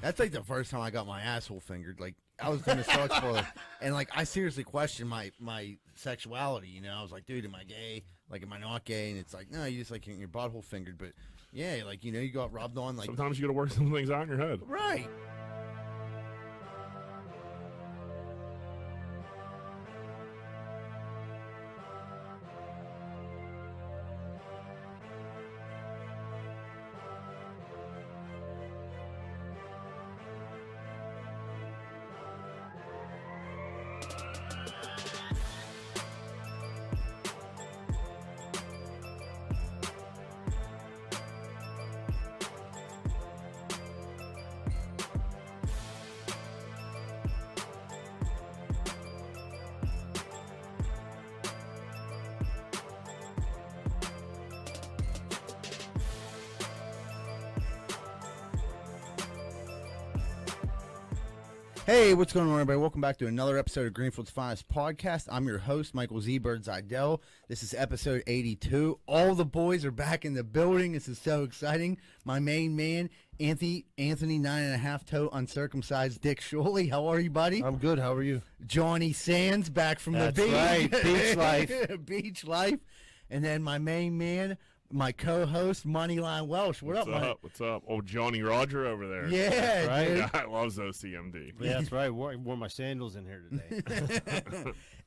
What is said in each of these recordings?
That's like the first time I got my asshole fingered. Like I was doing the massage parlor, and like I seriously questioned my sexuality. You know, I was like, dude, am I gay? Like, am I not gay? And it's like, no, you just like getting your butthole fingered. But yeah, like you got rubbed on. Like sometimes you got to work some things out in your head. Right. Hey, what's going on, everybody? Welcome back to another episode of Greenfield's Finest Podcast. I'm your host, Michael Z. Birdseye. This is episode 82. All the boys are back in the building. This is so exciting. My main man, Anthony 9.5 toe uncircumcised Dick Shorley. How are you, buddy? I'm good. How are you? Johnny Sands back from That's the beach. Right. Beach life. Beach life. And then my main man, my co-host, Moneyline Welsh. What's up? What's up? Oh, Johnny Roger over there. Yeah, that's right. dude. The guy loves OCMD. Yeah, that's right. I wore my sandals in here today.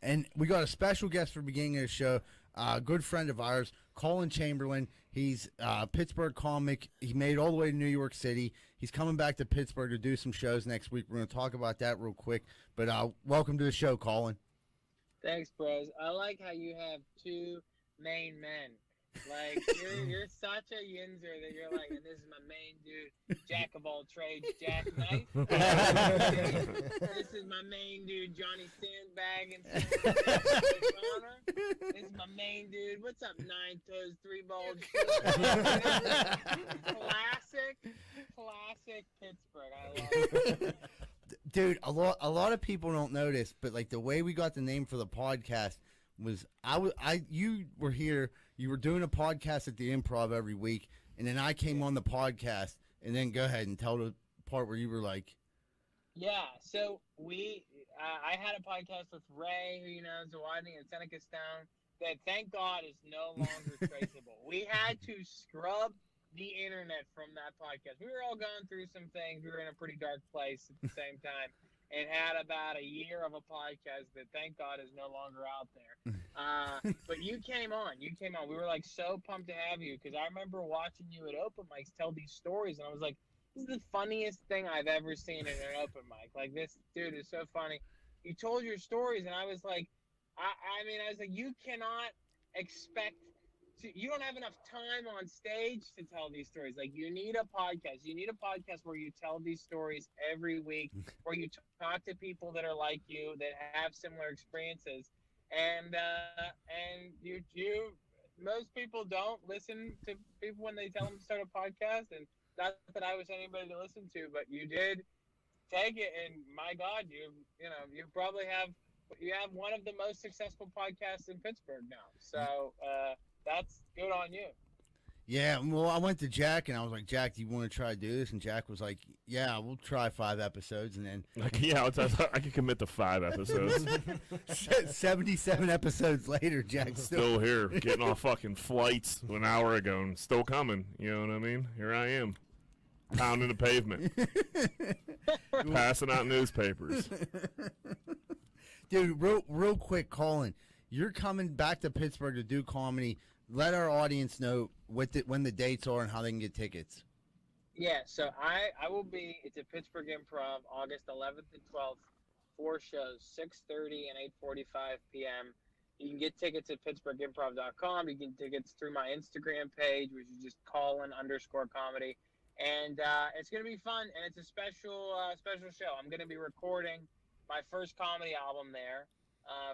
And we got a special guest for the beginning of the show, a good friend of ours, Collin Chamberlain. He's a Pittsburgh comic. He made it all the way to New York City. He's coming back to Pittsburgh to do some shows next week. We're going to talk about that real quick. But welcome to the show, Collin. Thanks, bros. I like how you have two main men. Like, you're such a yinzer that you're like, and this is my main dude, jack of all trades, Jack Knife. This is my main dude, Johnny Sandbag. This is my main dude. What's up, 9 toes, 3 balls? Classic Pittsburgh. I love it. Dude, a lot of people don't know this, but like the way we got the name for the podcast was you were here. You were doing a podcast at the Improv every week, and then I came on the podcast, and then go ahead and tell the part where you were like. Yeah, so I had a podcast with Ray, who you know is Hawaii and Seneca Stone, that thank God is no longer traceable. We had to scrub the internet from that podcast. We were all going through some things. We were in a pretty dark place at the same time. And had about a year of a podcast that, thank God, is no longer out there. But you came on. We were, like, so pumped to have you because I remember watching you at open mics tell these stories, and I was like, this is the funniest thing I've ever seen in an open mic. Like, this dude is so funny. You told your stories, and I was like, I was like, you cannot expect you don't have enough time on stage to tell these stories. Like, you need a podcast. You need a podcast where you tell these stories every week, where you talk to people that are like you, that have similar experiences. And you most people don't listen to people when they tell them to start a podcast. And not that I was anybody to listen to, but you did take it. And my God, you probably have one of the most successful podcasts in Pittsburgh now. So, that's good on you. Yeah, well, I went to Jack, and I was like, Jack, do you want to try to do this? And Jack was like, yeah, we'll try 5 episodes. And then... I can commit to 5 episodes. 77 episodes later, Jack's still here, getting off fucking flights an hour ago and still coming. You know what I mean? Here I am, pounding the pavement, passing out newspapers. Dude, real quick, Collin, you're coming back to Pittsburgh to do comedy. Let our audience know when the dates are and how they can get tickets. Yeah, so I will be, it's at Pittsburgh Improv, August 11th and 12th, 4 shows, 6:30 and 8:45 p.m. You can get tickets at pittsburghimprov.com. You can get tickets through my Instagram page, which is just Collin_comedy. And it's going to be fun, and it's a special show. I'm going to be recording my first comedy album there.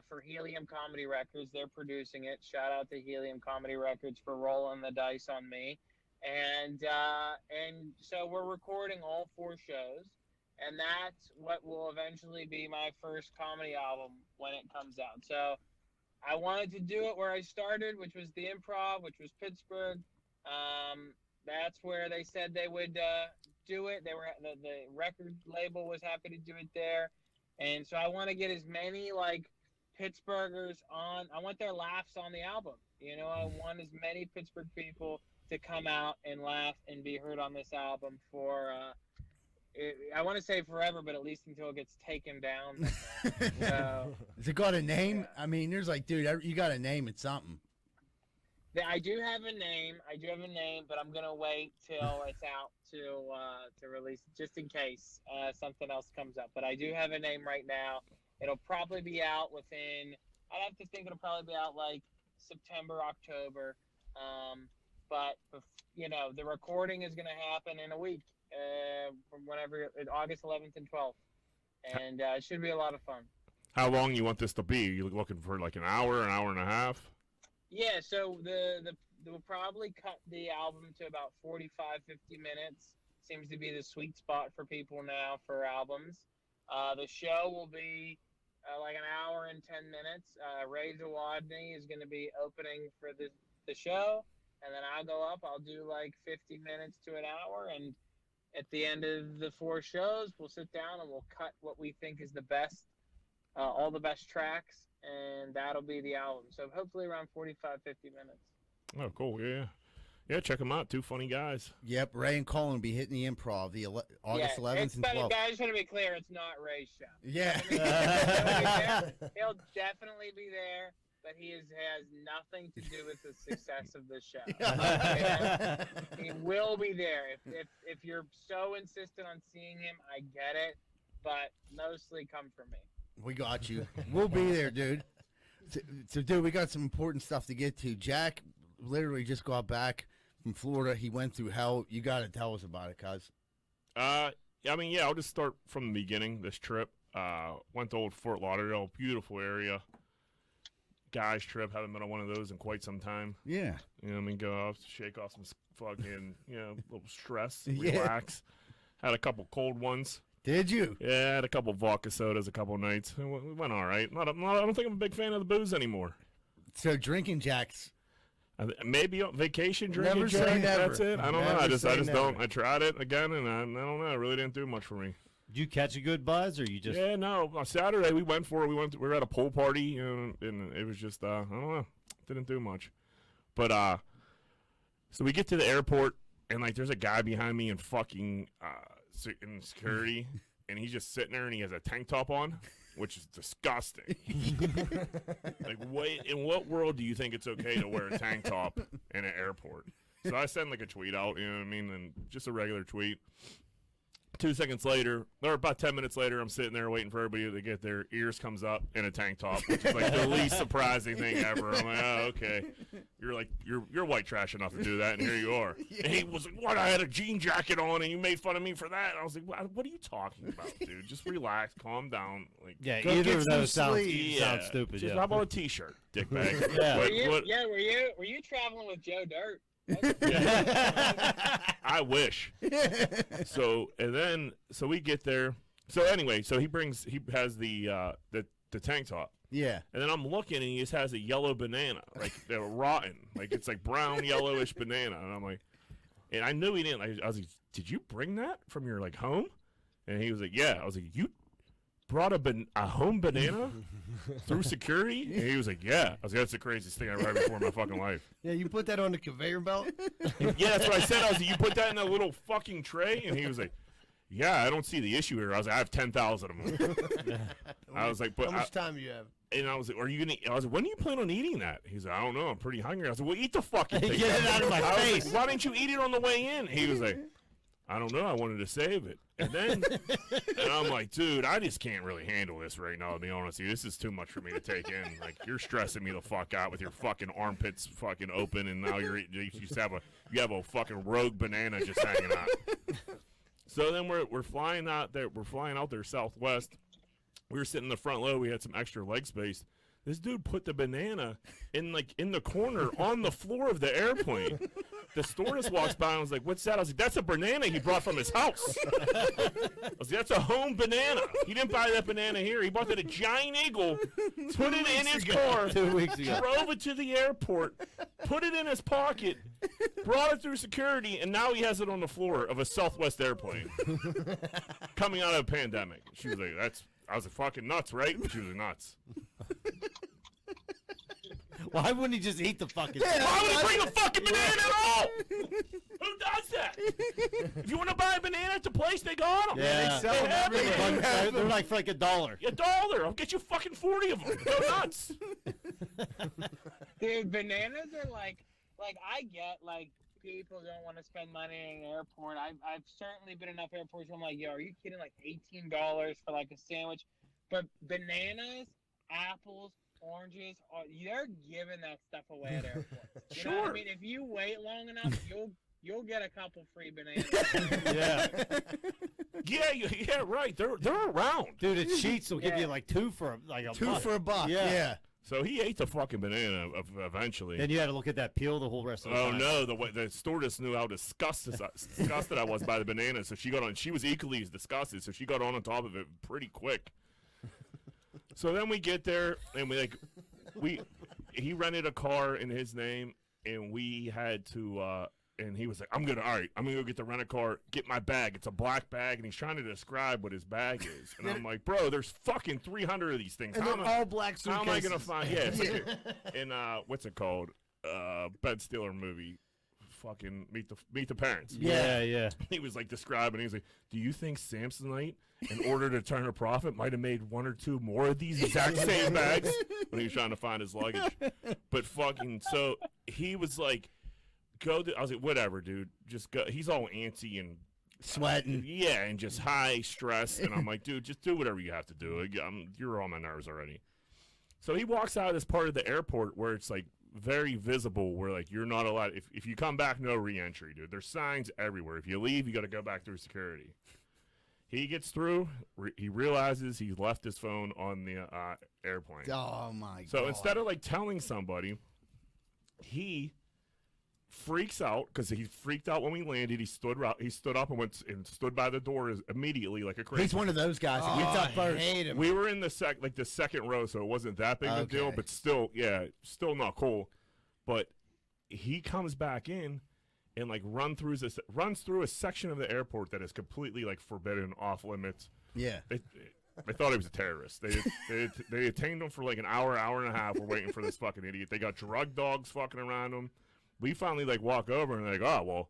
For Helium Comedy Records. They're producing it. Shout out to Helium Comedy Records for rolling the dice on me. And so we're recording all 4 shows, and that's what will eventually be my first comedy album when it comes out. So I wanted to do it where I started, which was the Improv, which was Pittsburgh. That's where they said they would do it. They were the record label was happy to do it there, and so I want to get as many like Pittsburghers on. I want their laughs on the album. You know, I want as many Pittsburgh people to come out and laugh and be heard on this album for. I want to say forever, but at least until it gets taken down. So, has it got a name? Yeah. I mean, there's like, dude, you got a name. It's something. I do have a name. But I'm gonna wait till it's out to release it, just in case something else comes up. But I do have a name right now. It'll probably be out within. I'd have to think it'll probably be out like September, October. But you know, the recording is gonna happen in a week. From whenever August 11th and 12th, and it should be a lot of fun. How long you want this to be? You looking for like an hour and a half? Yeah, so we'll probably cut the album to about 45, 50 minutes. Seems to be the sweet spot for people now for albums. The show will be like an hour and 10 minutes. Ray Zawadney is going to be opening for the show, and then I'll go up. I'll do like 50 minutes to an hour, and at the end of the 4 shows, we'll sit down and we'll cut what we think is the best, all the best tracks, and that'll be the album. So hopefully around 45, 50 minutes. Oh, cool. Yeah. Yeah, check them out. 2 funny guys. Yep, Ray and Collin will be hitting the Improv August 11th and 12th. Guys, want to be clear, it's not Ray's show. Yeah. He'll definitely be there, but he has nothing to do with the success of the show. Okay? He will be there. If you're so insistent on seeing him, I get it, but mostly come for me. We got you. We'll be there, dude. So, dude, we got some important stuff to get to. Jack literally just got back from Florida. He went through hell. You got to tell us about it, cuz. I mean, yeah, I'll just start from the beginning. This trip, went to old Fort Lauderdale, beautiful area. Guys trip, haven't been on one of those in quite some time. Yeah. You know what I mean? Go off, shake off some fucking, little stress, Yeah. relax. Had a couple cold ones. Did you? Yeah, had a couple vodka sodas a couple nights. It went all right. I don't think I'm a big fan of the booze anymore. So drinking Jack's. Maybe on vacation drinking. Never say Jack, never. that's it. I don't know. Never I just say don't. never. I tried it again, and I don't know. It really didn't do much for me. Did you catch a good buzz, or you just? Yeah, no. On Saturday we went for it. We were at a pool party, and it was just I don't know. Didn't do much. But so we get to the airport, and like there's a guy behind me in fucking in security, and he's just sitting there, and he has a tank top on, which is disgusting. Like, in what world do you think it's okay to wear a tank top in an airport? So I send like a tweet out, you know what I mean, and just a regular tweet. 2 seconds later, or about 10 minutes later, I'm sitting there waiting for everybody to get their ears comes up in a tank top, which is like the least surprising thing ever. I'm like, oh, okay. You're white trash enough to do that, and here you are. And he was like, what? I had a jean jacket on, and you made fun of me for that. And I was like, what are you talking about, dude? Just relax, calm down. Like, Yeah, Go either get of some those sound sleep. stupid. Just Yeah. how about a T-shirt, dickbag? Yeah. Were you traveling with Joe Dirt? I wish. So we get there. So anyway, so he has the tank top. Yeah. And then I'm looking, and he just has a yellow banana, like they're rotten, like it's like brown yellowish banana. And I'm like, and I knew he didn't. I was like, did you bring that from your like home? And he was like, yeah. I was like, you brought a home banana through security? And he was like, yeah. I was like, that's the craziest thing I've ever heard before in my fucking life. Yeah, you put that on the conveyor belt. Yeah, that's what I said. I was like, you put that in a little fucking tray? And he was like, yeah, I don't see the issue here. I was like, I have 10,000 of them. I was like, but How much time do you have? and I was like, are you gonna? I was like, when do you plan on eating that? He's like, I don't know. I'm pretty hungry. I was like, well, eat the fucking thing. Get it out of my I was face. like, why didn't you eat it on the way in? He was like, I don't know. I wanted to save it. And then, and I'm like, dude, I just can't really handle this right now, to be honest with you. This is too much for me to take in. Like, you're stressing me the fuck out with your fucking armpits fucking open, and now you have a fucking rogue banana just hanging out. So then we're flying out there. We're flying out there Southwest. We were sitting in the front row. We had some extra leg space. This dude put the banana in the corner on the floor of the airplane. The stewardess walks by and was like, what's that? I was like, that's a banana he brought from his house. I was like, that's a home banana. He didn't buy that banana here. He bought it at Giant Eagle, put it in his car, 2 weeks ago. drove it to the airport, put it in his pocket, Brought it through security, and now he has it on the floor of a Southwest airplane coming out of a pandemic. She was like, I was like, fucking nuts, right? She was like, nuts. Why wouldn't he just eat the fucking? Why would he bring a fucking banana at all? Who does that? If you want to buy a banana at the place, they got them. Yeah, they have them. they're like for like $1. $1. I'll get you fucking 40 of them. Go nuts. Dude, bananas are like I get like people don't want to spend money in an airport. I've certainly been in enough airports where I'm like, yo, are you kidding? Like $18 for like a sandwich, but bananas, apples, oranges, they're giving that stuff away at airports. You know what I mean? If you wait long enough, you'll get a couple free bananas. Yeah, right. They're around. Dude, at Sheets will give you like two for like a Two buck. for a buck. Yeah. So he ate the fucking banana eventually. Then you had to look at that peel the whole rest of the time. Oh no, the stewardess knew how disgusted I was by the banana, so she got on. She was equally as disgusted, so she got on top of it pretty quick. So then we get there, and he rented a car in his name, and we had to. And he was like, I'm gonna go get the rent a car, get my bag. It's a black bag, and he's trying to describe what his bag is. And I'm like, bro, there's fucking 300 of these things. And they're all black suitcases. How am I gonna find? Yeah, it's like in what's it called? Ben Stiller movie, fucking Meet the Parents. Yeah. He was like describing. He was like, do you think Samsonite, in order to turn a profit, might have made one or two more of these exact same bags when he was trying to find his luggage? But fucking, so he was like, I was like, whatever, dude. Just go. He's all antsy and Sweating. Yeah, and just high stress. And I'm like, dude, just do whatever you have to do. You're on my nerves already. So he walks out of this part of the airport where it's like very visible, where like you're not allowed. If you come back, no re-entry, dude. There's signs everywhere. If you leave, you got to go back through security. He gets through. He realizes he's left his phone on the airplane. Oh my god! So instead of like telling somebody, he freaks out because he freaked out when we landed. He stood up and went and stood by the door immediately like a crazy. He's one of those guys. He gets up first. hate him. We were in the second row, so it wasn't that big of a deal, but still not cool. But he comes back in and like runs through a section of the airport that is completely like forbidden, off limits. Yeah. They thought he was a terrorist. They detained him for like an hour and a half. We're waiting for this fucking idiot. They got drug dogs fucking around him. We finally like walk over and they're like, oh well,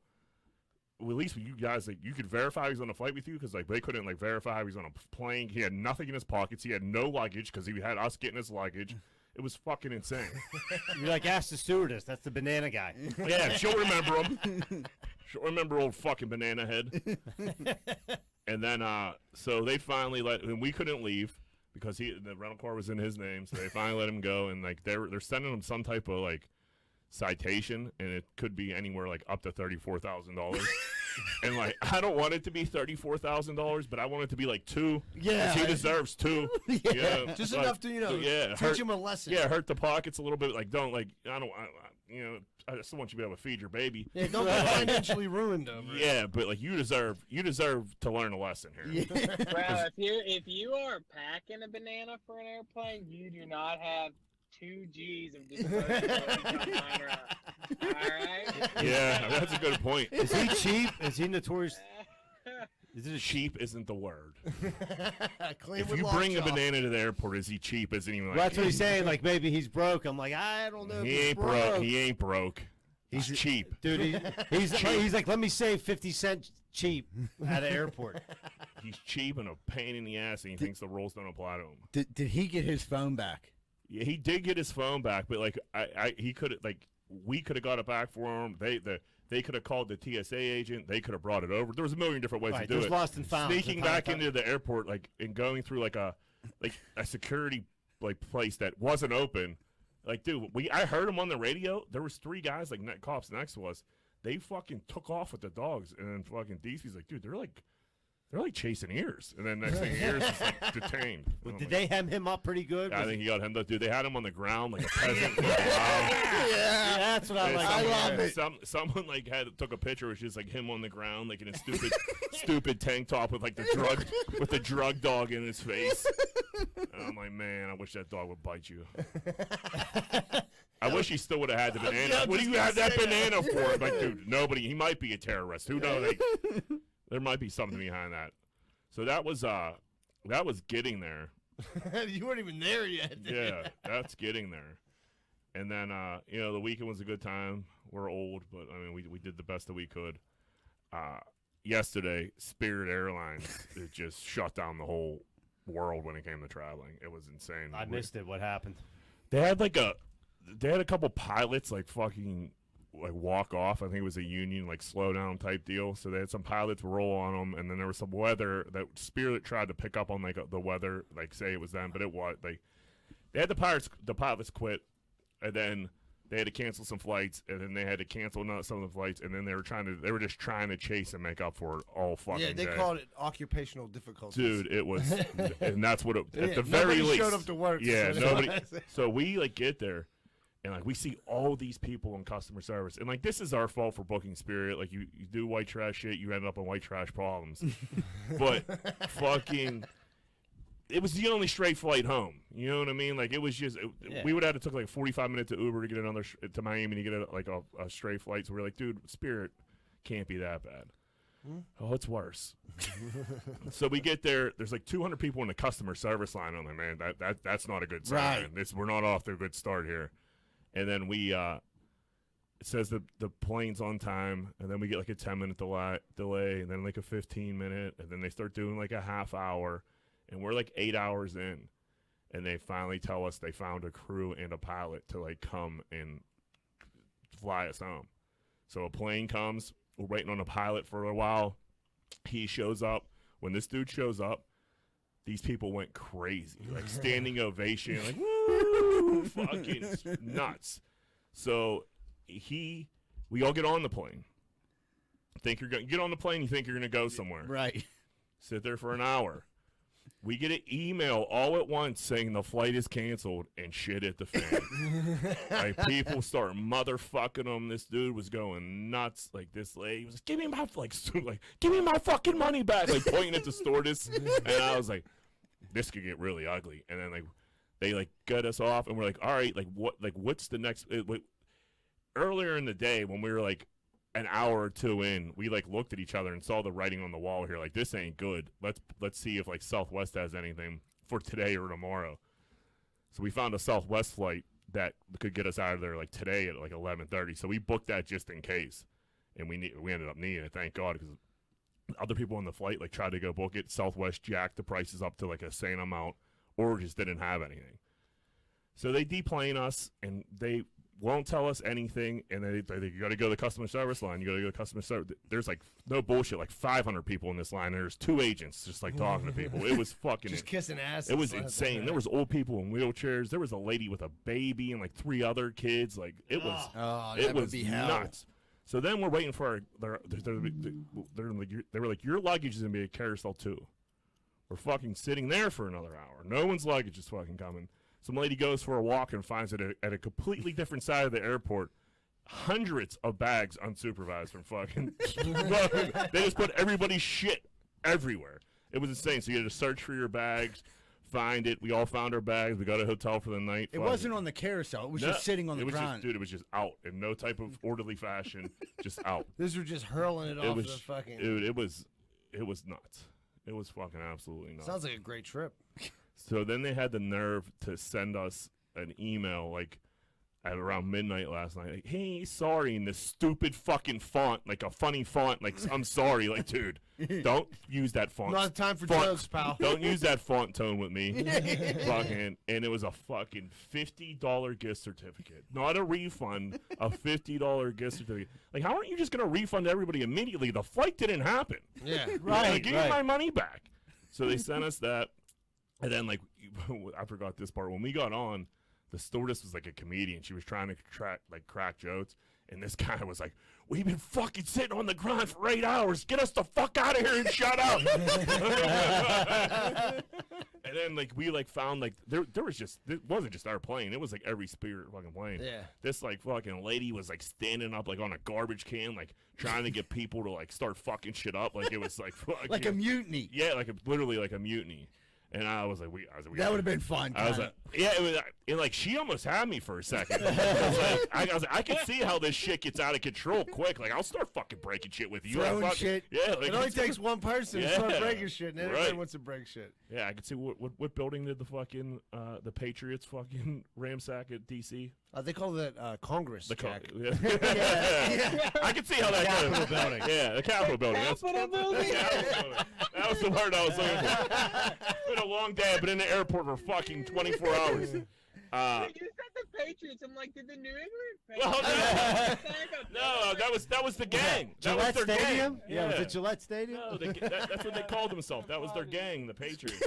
at least you guys like you could verify he's on a flight with you, because like they couldn't like verify he was on a plane. He had nothing in his pockets. He had no luggage because he had us getting his luggage. It was fucking insane. You're like, ask the stewardess. That's the banana guy. Yeah, she'll remember him. She'll remember old fucking banana head. And then so they finally and we couldn't leave because the rental car was in his name. So they finally let him go, and like they're sending him some type of like citation, and it could be anywhere like up to $34,000. And like I don't want it to be $34,000, but I want it to be like $2. Yeah, he deserves $2. Yeah, Just like, enough to teach him a lesson. Yeah, hurt the pockets a little bit. Like don't like I still want you to be able to feed your baby. Yeah, don't get financially ruined over it. Yeah, but like you deserve to learn a lesson here. Bro, if you are packing a banana for an airplane, you do not have 2 G's of disposable. All right. Yeah, that's a good point. Is he cheap? Is he notorious? Cheap isn't the word. Clean If with you bring a lockjaw. banana to the airport, is he cheap? Isn't he like? Well, that's what he's saying. Like maybe he's broke. I'm like, I don't know. If He he's ain't broke. He ain't broke. He's cheap. Dude, he's like, let me save 50 cents cheap at an airport. He's cheap and a pain in the ass, and he thinks the rules don't apply to him. Did he get his phone back? Yeah, he did get his phone back, but like he could like we could have got it back for him. They could have called the TSA agent. They could have brought it over. There was a million different ways to do there's it. lost and found. Sneaking back into the airport, like and going through like a security like place that wasn't open. Like, dude, I heard him on the radio. There was 3 guys like cops next to us. They fucking took off with the dogs, and then fucking DC's like, dude, they're like chasing ears, and then next thing ears is like detained. Did they hem him up pretty good? I think he got hemmed up, dude. They had him on the ground like a peasant. Yeah, that's what I like. I love it. Someone like took a picture, which is like him on the ground, like in a stupid tank top with like the drug dog in his face. And I'm like, man, I wish that dog would bite you. I wish he still would have had the banana. What do you have that banana for? I'm like, dude, nobody. He might be a terrorist. Who knows? Like, there might be something behind that. So that was getting there. You weren't even there yet. Yeah, that's getting there. And then the weekend was a good time. We're old, but I mean, we did the best that we could. Yesterday, Spirit Airlines it just shut down the whole world when it came to traveling. It was insane. I missed it. What happened? They had a couple pilots like fucking like walk off. I think it was a union like slow down type deal. So they had some pilots roll on them, and then there was some weather that Spirit tried to pick up on like the weather, like say it was them, but it was like they had the pilots quit, and then they had to cancel some flights, and then they had to cancel some of the flights, and then they were just trying to chase and make up for it all fucking Yeah, they day. called it occupational difficulties. Dude, it was, and that's what at Yeah, the very least. showed up to work. Yeah, so nobody. So we like get there, and like we see all these people in customer service, and like this is our fault for booking Spirit. Like you do white trash shit, you end up in white trash problems. But fucking. It was the only straight flight home. You know what I mean? Like, it was just, we would have to took like 45 minutes to Uber to get another, to Miami to get a straight flight. So we're like, dude, Spirit can't be that bad. Oh, it's worse. So we get there. There's like 200 people in the customer service line. I'm like, man, that's not a good sign. Right. We're not off to a good start here. And then it says the plane's on time, and then we get like a 10-minute delay, and then like a 15-minute, and then they start doing like a half hour. And we're like 8 hours in, and they finally tell us they found a crew and a pilot to like come and fly us home. So a plane comes. We're waiting on a pilot for a while. He shows up. When this dude shows up, these people went crazy, like standing ovation, like woo, fucking nuts. So we all get on the plane. Think you're gonna get on the plane? You think you're gonna go somewhere? Right. Sit there for an hour. We get an email all at once saying the flight is canceled and shit hit the fan. Like, people start motherfucking them. This dude was going nuts. Like, this lady was like, give me my fucking money back. Like, pointing at the stewardess. And I was like, this could get really ugly. And then, like, they, like, got us off. And we're like, all right, like, what's the next? Earlier in the day when we were, like, an hour or two in, we like looked at each other and saw the writing on the wall here. Like, this ain't good. Let's see if like Southwest has anything for today or tomorrow. So we found a Southwest flight that could get us out of there like today at like 11:30. So we booked that just in case, and we ended up needing it. Thank God, because other people on the flight like tried to go book it. Southwest jacked the prices up to like a sane amount, or just didn't have anything. So they deplane us, and they won't tell us anything, and they you got to go to the customer service line. You got to go to customer service. There's like no bullshit, like 500 people in this line. There's 2 agents just like talking to people. It was fucking just kissing ass. It was insane. There was old people in wheelchairs. There was a lady with a baby and like 3 other kids. Like, it was that would be hell. nuts. So then we're waiting for they were like, your luggage is gonna be a carousel too. We're fucking sitting there for another hour. No one's luggage is fucking coming. Some lady goes for a walk and finds it at a completely different side of the airport. Hundreds of bags unsupervised from fucking. They just put everybody's shit everywhere. It was insane. So you had to search for your bags, find it. We all found our bags. We got a hotel for the night. It wasn't on the carousel. It was just sitting on the ground. Dude, it was just out in no type of orderly fashion. Just out. These were just hurling it off the fucking. Dude, it was nuts. It was fucking absolutely nuts. Sounds like a great trip. So then they had the nerve to send us an email like at around midnight last night. Like, hey, sorry, in this stupid fucking font, like a funny font. Like, I'm sorry. Like, dude, don't use that font. Not time for font. jokes, pal. Don't use that font tone with me. Fucking, and it was a fucking $50 gift certificate. Not a refund, a $50 gift certificate. Like, how aren't you just going to refund everybody immediately? The flight didn't happen. Yeah, right. Like, give me my money back. So they sent us that. And then, like, I forgot this part. When we got on, the stewardess was like a comedian. She was trying to crack jokes. And this guy was like, we've been fucking sitting on the ground for 8 hours. Get us the fuck out of here and shut up. And then, like, we, like, found, like, there was just, it wasn't just our plane. It was, like, every Spirit fucking plane. Yeah. This, like, fucking lady was, like, standing up, like, on a garbage can, like, trying to get people to, like, start fucking shit up. Like, it was, like, fucking. Like a mutiny. Yeah, like, literally like a mutiny. And I was like, that would have been fun. I was like, yeah, it like she almost had me for a second. I was like, I can see how this shit gets out of control quick. Like, I'll start fucking breaking shit with you. Throwing shit. Yeah, like, It only takes one person to start breaking shit, and everybody Right. wants to break shit. Yeah, I can see what building did the fucking the Patriots fucking ransack at DC? They call that Congress. Jack. Yeah. I can see how that goes. Capitol building. Yeah, the Capitol building. Capitol building. That was the word I was looking for. It's been a long day. I've been in the airport for fucking 24 hours. You said the Patriots. I'm like, did the New England Well, Patriots? no, that was the gang. That was Gillette their Stadium? gang. Yeah, was it Gillette Stadium? No, that's what they called themselves. That was their gang, the Patriots.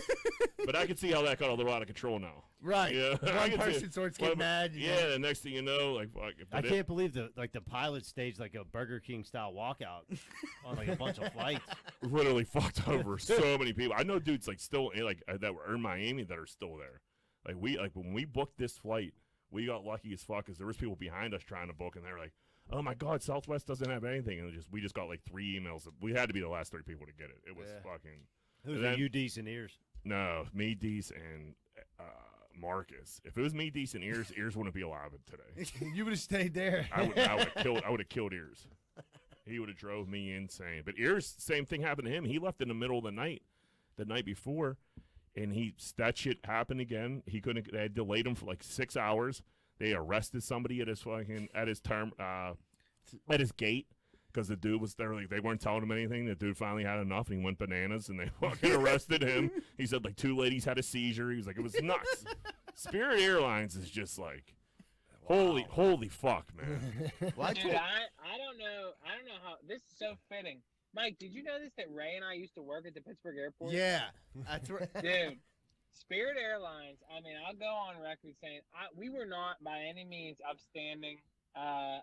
But I can see how that got a little out of control now. Right. Yeah, I One can see person it. starts getting mad. Yeah, the next thing you know, like, fuck. I can't believe the pilot staged like a Burger King style walkout on like a bunch of flights. Literally fucked over so many people. I know dudes like still that were in Miami that are still there. Like when we booked this flight, we got lucky as fuck because there was people behind us trying to book, and they were like, "Oh my God, Southwest doesn't have anything," and we just got like 3 emails. We had to be the last 3 people to get it. It was fucking. Who's then- you decent ears? No, me, Dees, and Marcus. If it was me, Dees, and Ears wouldn't be alive today. You would have stayed there. I would have killed Ears. He would have drove me insane. But Ears, same thing happened to him. He left in the middle of the night before, and that shit happened again. He couldn't. They had delayed him for like 6 hours. They arrested somebody at his gate. Because the dude was there, like they weren't telling him anything. The dude finally had enough, and he went bananas, and they fucking arrested him. He said like 2 ladies had a seizure. He was like, it was nuts. Spirit Airlines is just like, holy fuck, man. Well, Dude, I don't know how this is so fitting. Mike, did you know this that Ray and I used to work at the Pittsburgh airport? Yeah, that's right. Dude, Spirit Airlines, I mean, I'll go on record saying we were not by any means upstanding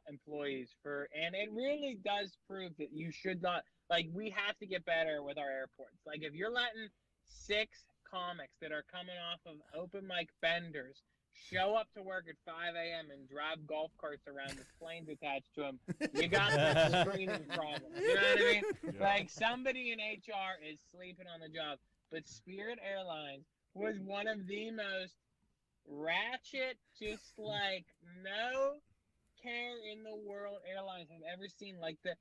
employees and it really does prove that you should not, like, we have to get better with our airports. Like, if you're letting 6 comics that are coming off of open mic benders show up to work at 5 a.m. and drive golf carts around with planes attached to them, you got a screening problem. You know what I mean? Yeah. Like, somebody in HR is sleeping on the job. But Spirit Airlines was one of the most ratchet, just like no care in the world airlines I've ever seen. Like the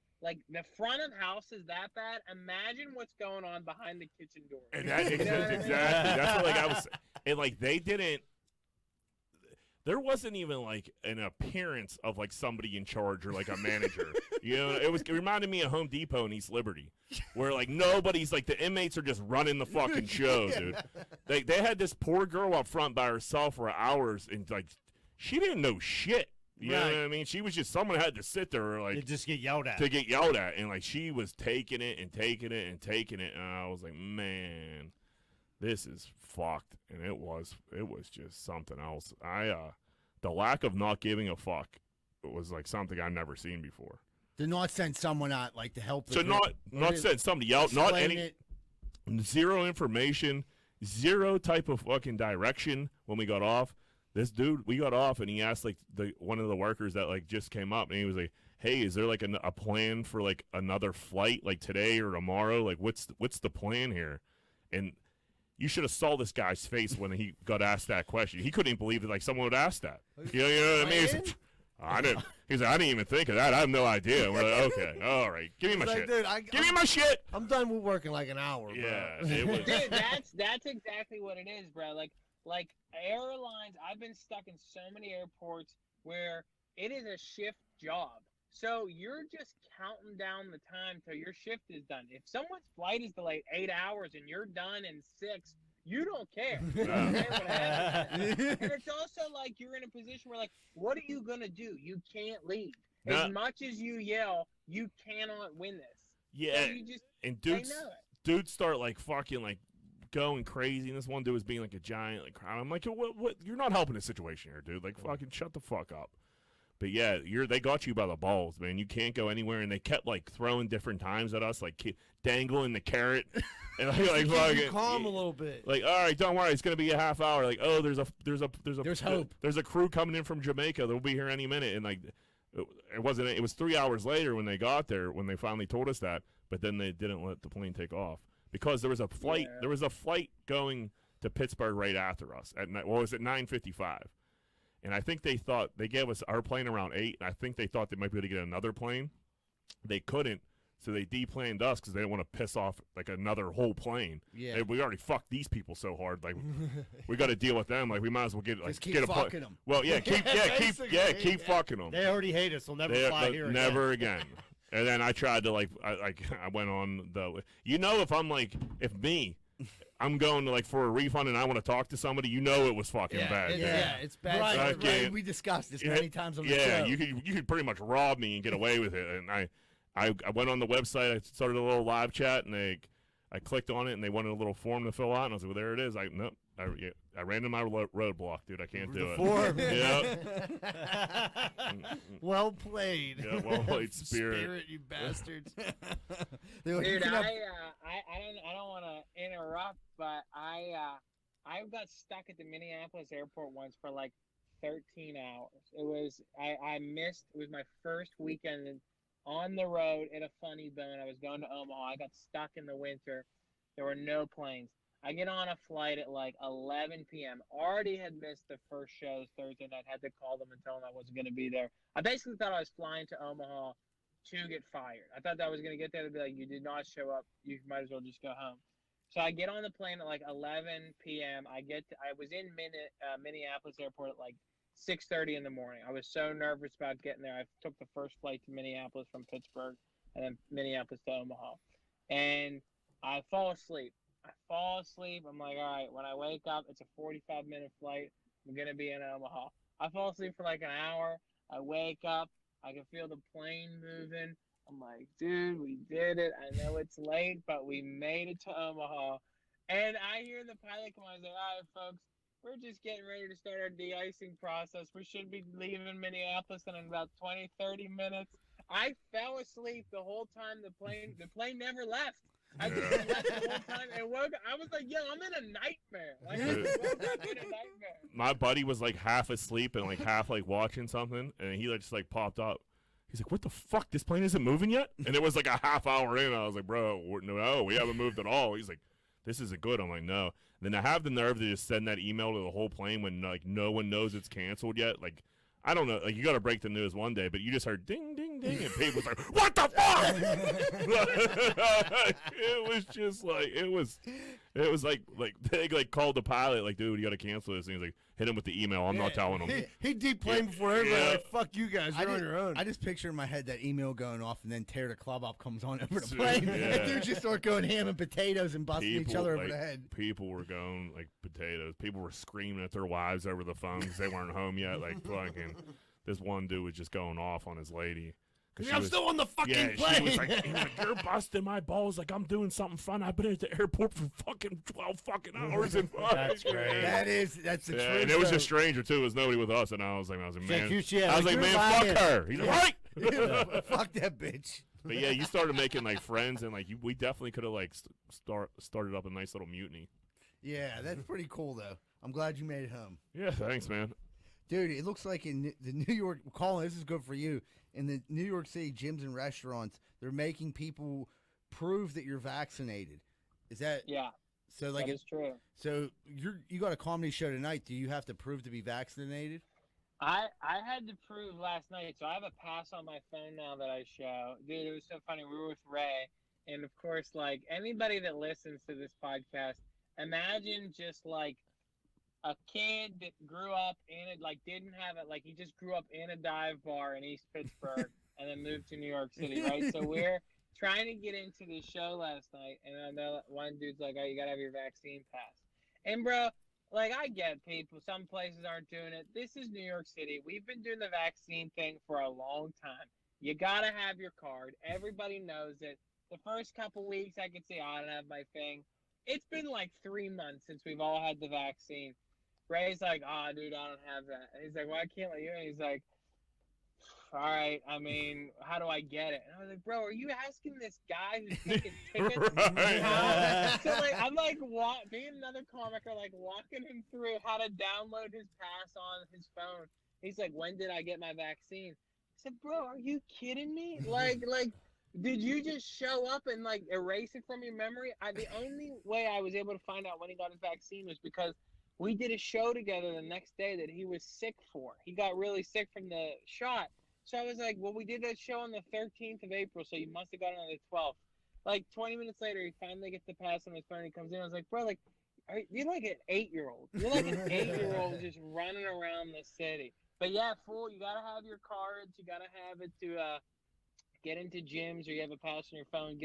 front of house is that bad. Imagine what's going on behind the kitchen door. And that You know what I mean? exactly. That's what I was. And like they didn't. There wasn't even like an appearance of like somebody in charge or like a manager. It reminded me of Home Depot in East Liberty, where like nobody's like the inmates are just running the fucking show, dude. They had this poor girl up front by herself for hours, and like she didn't know shit. You know what I mean? She was just someone had to sit there like You just get yelled at. to get yelled at, and like she was taking it and taking it and taking it, and I was like, man, this is fucked. And it was just something else. The lack of not giving a fuck was like something I've never seen before. To not send someone out like to help. So not send somebody out, not any it. zero information, zero type of fucking direction when we got off. This dude, we got off, and he asked like one of the workers that like just came up, and he was like, "Hey, is there like a plan for like another flight like today or tomorrow? Like what's the plan here?" And you should have saw this guy's face when he got asked that question. He couldn't even believe that like someone would ask that. You know what I mean? He's like, He's like, I didn't even think of that. I have no idea. We're like, okay, all right, give me my shit. Dude, Give me my shit. I'm done with working like an hour, Yeah, bro. it was. Dude, that's exactly what it is, bro. Like airlines, I've been stuck in so many airports where it is a shift job. So you're just counting down the time till your shift is done. If someone's flight is delayed 8 hours and you're done in 6, you don't care. You don't care what happens. And it's also like you're in a position where, like, what are you gonna do? You can't leave. As much as you yell, you cannot win this. Yeah, So you just, and they know it. dudes start like fucking like going crazy, and this one dude was being like a giant like crowd. I'm like, what? You're not helping the situation here, dude. Like, fucking shut the fuck up. But yeah, they got you by the balls, man. You can't go anywhere, and they kept like throwing different times at us, like dangling the carrot, and like fucking Calm a little bit. like, all right, don't worry, it's gonna be a half hour. Like, oh, there's hope. There's a crew coming in from Jamaica. They'll be here any minute, and like, it was 3 hours later when they got there when they finally told us that. But then they didn't let the plane take off because there was a flight. Yeah. There was a flight going to Pittsburgh right after us at night. Well, it was at 9:55, and I think they thought they gave us our plane around 8, and I think they thought they might be able to get another plane. They couldn't, so they deplaned us because they didn't want to piss off like another whole plane. Yeah. And we already fucked these people so hard, like we got to deal with them. Like we might as well Just keep get a fucking them. Well, yeah, keep fucking them. They already hate us. They'll never fly here again. Never again. And then I tried to I went on the if I'm going to for a refund and I want to talk to somebody, it was fucking bad. It's bad. Right. We discussed this many times on the show. Yeah, you could pretty much rob me and get away with it. And I went on the website, I started a little live chat, and I clicked on it, and they wanted a little form to fill out, and I was like, well, there it is. Nope. I ran into my roadblock, dude. I can't do it. Form. Yep. Well played. Yeah, well played, Spirit. You bastards. Dude, I don't want to interrupt, but I got stuck at the Minneapolis airport once for 13 hours. I missed. It was my first weekend on the road at a funny bone. I was going to Omaha. I got stuck in the winter. There were no planes. I get on a flight at 11 p.m. Already had missed the first shows Thursday night. Had to call them and tell them I wasn't going to be there. I basically thought I was flying to Omaha to get fired. I thought that I was going to get there to be like, you did not show up. You might as well just go home. So I get on the plane at 11 p.m. I was in Minneapolis airport at 6:30 in the morning. I was so nervous about getting there. I took the first flight to Minneapolis from Pittsburgh and then Minneapolis to Omaha. And I fall asleep. I'm like, all right, when I wake up, it's a 45-minute flight. I'm going to be in Omaha. I fall asleep for an hour. I wake up. I can feel the plane moving. I'm like, dude, we did it. I know it's late, but we made it to Omaha. And I hear the pilot come on and say, all right, folks, we're just getting ready to start our de-icing process. We should be leaving Minneapolis in about 20, 30 minutes. I fell asleep the whole time the plane never left. I just slept the whole time and woke up. I was like, yo, I'm in a nightmare. I woke up in a nightmare. My buddy was half asleep and half watching something, and he just popped up. He's like, what the fuck? This plane isn't moving yet? And it was a half hour in. I was like, bro, no, we haven't moved at all. He's like, this isn't good. I'm like, no. And then I have the nerve to just send that email to the whole plane when no one knows it's canceled yet. I don't know. You got to break the news one day, but you just heard ding, ding, ding, and people was like, what the fuck? It was just it was they called the pilot, dude, you got to cancel this. And he's like, hit him with the email. I'm not telling him. He deplaned before everybody. Fuck you guys. You're on your own. I just picture in my head that email going off, and then Tear the Club Up comes on over the plane. And dudes just start going ham and potatoes and busting each other over the head. People were going like potatoes. People were screaming at their wives over the phone because they weren't home yet. Fucking, this one dude was just going off on his lady. I'm still on the fucking plane. She was like, you're busting my balls. I'm doing something fun. I've been at the airport for fucking 12 fucking hours. And That's great. That's the truth. And it was a stranger too. It was nobody with us. And I was like, man, fuck her. He's like, right. Fuck that bitch. But yeah, you started making friends, and we definitely could have started up a nice little mutiny. Yeah, that's pretty cool though. I'm glad you made it home. Yeah, thanks, man. Dude, it looks like in the New York, Collin, this is good for you. In the New York City gyms and restaurants, they're making people prove that you're vaccinated. Is that? Yeah. So that is true. So you got a comedy show tonight. Do you have to prove to be vaccinated? I had to prove last night, so I have a pass on my phone now that I show. Dude, it was so funny. We were with Ray, and of course, anybody that listens to this podcast, imagine just a kid that grew up in it, didn't have it, he just grew up in a dive bar in East Pittsburgh and then moved to New York City, right? So we're trying to get into the show last night, and I know one dude's like, oh, you got to have your vaccine pass. And, bro, I get people. Some places aren't doing it. This is New York City. We've been doing the vaccine thing for a long time. You got to have your card. Everybody knows it. The first couple weeks, I could say, oh, I don't have my thing. It's been 3 months since we've all had the vaccine. Ray's like, oh, dude, I don't have that. And he's like, why can't I let you? And he's like, all right, I mean, how do I get it? And I was like, bro, are you asking this guy who's taking tickets? Right. So, I'm being another comic, walking him through how to download his pass on his phone. He's like, when did I get my vaccine? I said, bro, are you kidding me? Did you just show up and like erase it from your memory? The only way I was able to find out when he got his vaccine was because we did a show together the next day that he was sick for. He got really sick from the shot. So I was like, well, we did that show on the 13th of April, so you must have got it on the 12th. Like 20 minutes later, he finally gets the pass on his phone. He comes in. I was like, bro, like, you're like an 8-year-old. You're like an 8-year-old just running around the city. But yeah, fool, you gotta have your cards. You gotta have it to get into gyms, or you have a pass on your phone.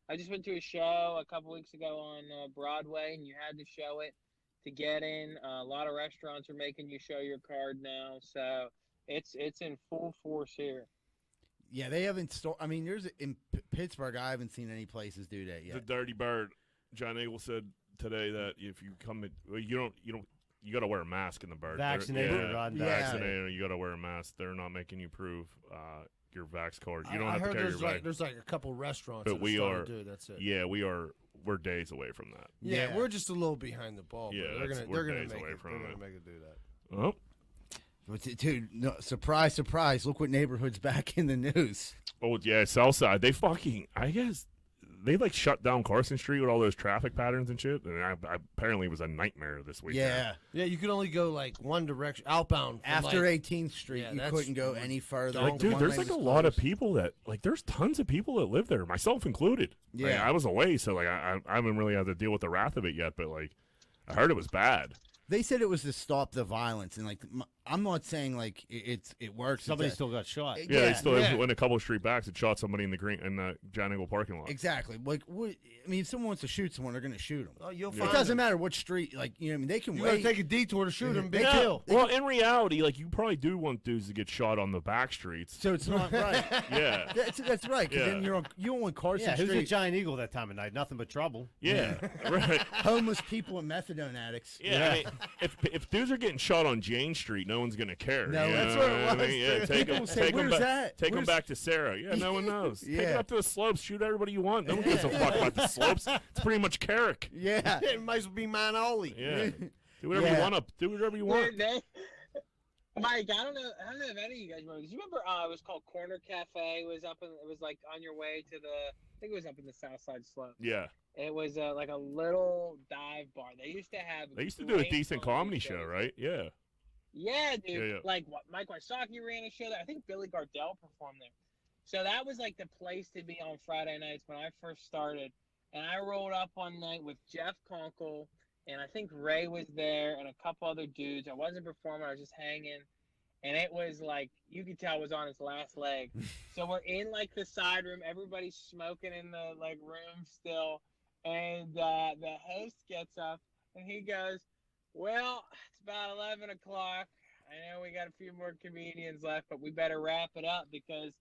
I just went to a show a couple weeks ago on Broadway, and you had to show it to get in. A lot of restaurants are making you show your card now, so it's in full force here. Yeah, they haven't. I mean, there's in Pittsburgh. I haven't seen any places do that yet. The Dirty Bird. John Eagle said today that if you come in, you got to wear a mask in the Bird. Vaccinated or vaccinated, or you got to wear a mask. They're not making you prove your vax card. You don't I have to heard carry your vax. there's like a couple restaurants But that we started are. to do it. That's it. Yeah, we're days away from that. Yeah, we're just a little behind the ball. Yeah, but we're they're gonna days make away it. from They're it. gonna make it do that. Oh. Dude, no, surprise, surprise. Look what neighborhood's back in the news. Oh, yeah, Southside. They fucking, I guess, they like shut down Carson Street with all those traffic patterns and shit. And apparently it was a nightmare this weekend. Yeah. Yeah, you could only go like one direction, outbound. from, After like, 18th Street, yeah, you that's- couldn't go any further. Like, dude, One there's lane like a was lot of closed. people that, like, there's tons of people that live there, myself included. Like, Yeah. I was away, so, like, I haven't really had to deal with the wrath of it yet, but, like, I heard it was bad. They said it was to stop the violence, and like I'm not saying like it works. Somebody It's still got shot. Yeah, they still yeah. went a couple of street backs and shot somebody in the John Eagle parking lot. exactly like what I mean. If someone wants to shoot someone, they're going to shoot them. Oh, you'll Yeah. It find doesn't them. matter what street. Like I mean, they can You wait. gotta take a detour to shoot them. Big Yeah. kill. Well, in reality, like, you probably do want dudes to get shot on the back streets. So it's not right. Yeah. That's right. Because then Yeah. you don't want Carson Yeah, who's a Street. giant eagle that time of night? Nothing but trouble. Yeah. Right. Homeless people and methadone addicts. Yeah, I mean, if dudes are getting shot on Jane Street, no one's gonna care. No, you that's know what it I was, mean? Yeah, dude. take People them, say, take them "Where's back, that? take them Where's-" back to Sarah. Yeah, no one knows. Take Yeah. it up to the slopes. Shoot everybody you want. No one gives a fuck about the slopes. It's pretty much Carrick. Yeah. It might as well be mine only. Yeah, do whatever Yeah. you want. Do whatever you want. Mike, I don't know if any of you guys remember. Do you remember? It was called Corner Cafe. It was like on your way to I think it was up in the SouthSide slope. Yeah, It was like a little dive bar. They used to have. they used to do a great decent comedy shows. show, right? Yeah. Yeah, dude. Yeah, yeah. Like Mike Wysocki ran a show there. I think Billy Gardell performed there. So that was like the place to be on Friday nights when I first started. And I rolled up one night with Jeff Conkle, and I think Ray was there, and a couple other dudes. I wasn't performing. I was just hanging. And it was like, you could tell it was on its last leg. So we're in like the side room. Everybody's smoking in the like room still. And the host gets up and he goes, well, it's about 11 o'clock. I know we got a few more comedians left, but we better wrap it up because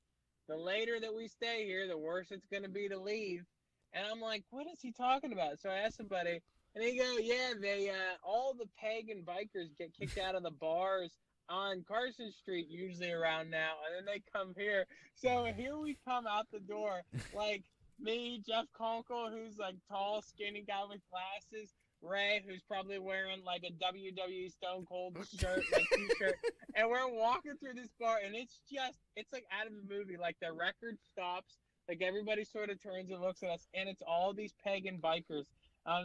the later that we stay here, the worse it's going to be to leave. And I'm like, what is he talking about? So I asked somebody, and they go, yeah, they all the pagan bikers get kicked out of the bars on Carson Street usually around now, and then they come here. So here we come out the door, like me, Jeff Conkle, who's like tall, skinny guy with glasses, Ray, who's probably wearing like a WWE Stone Cold shirt, like t-shirt, and we're walking through this bar, and it's like out of the movie. Like the record stops, like everybody sort of turns and looks at us, and it's all these pagan bikers.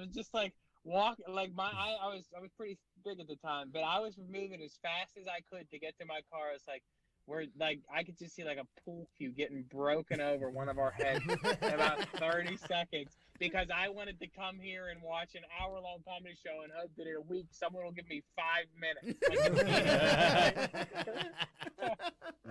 It's just like like I was pretty big at the time, but I was moving as fast as I could to get to my car. It's like I could just see like a pool cue getting broken over one of our heads in about 30 seconds because I wanted to come here and watch an hour-long comedy show and hope that in a week someone will give me 5 minutes.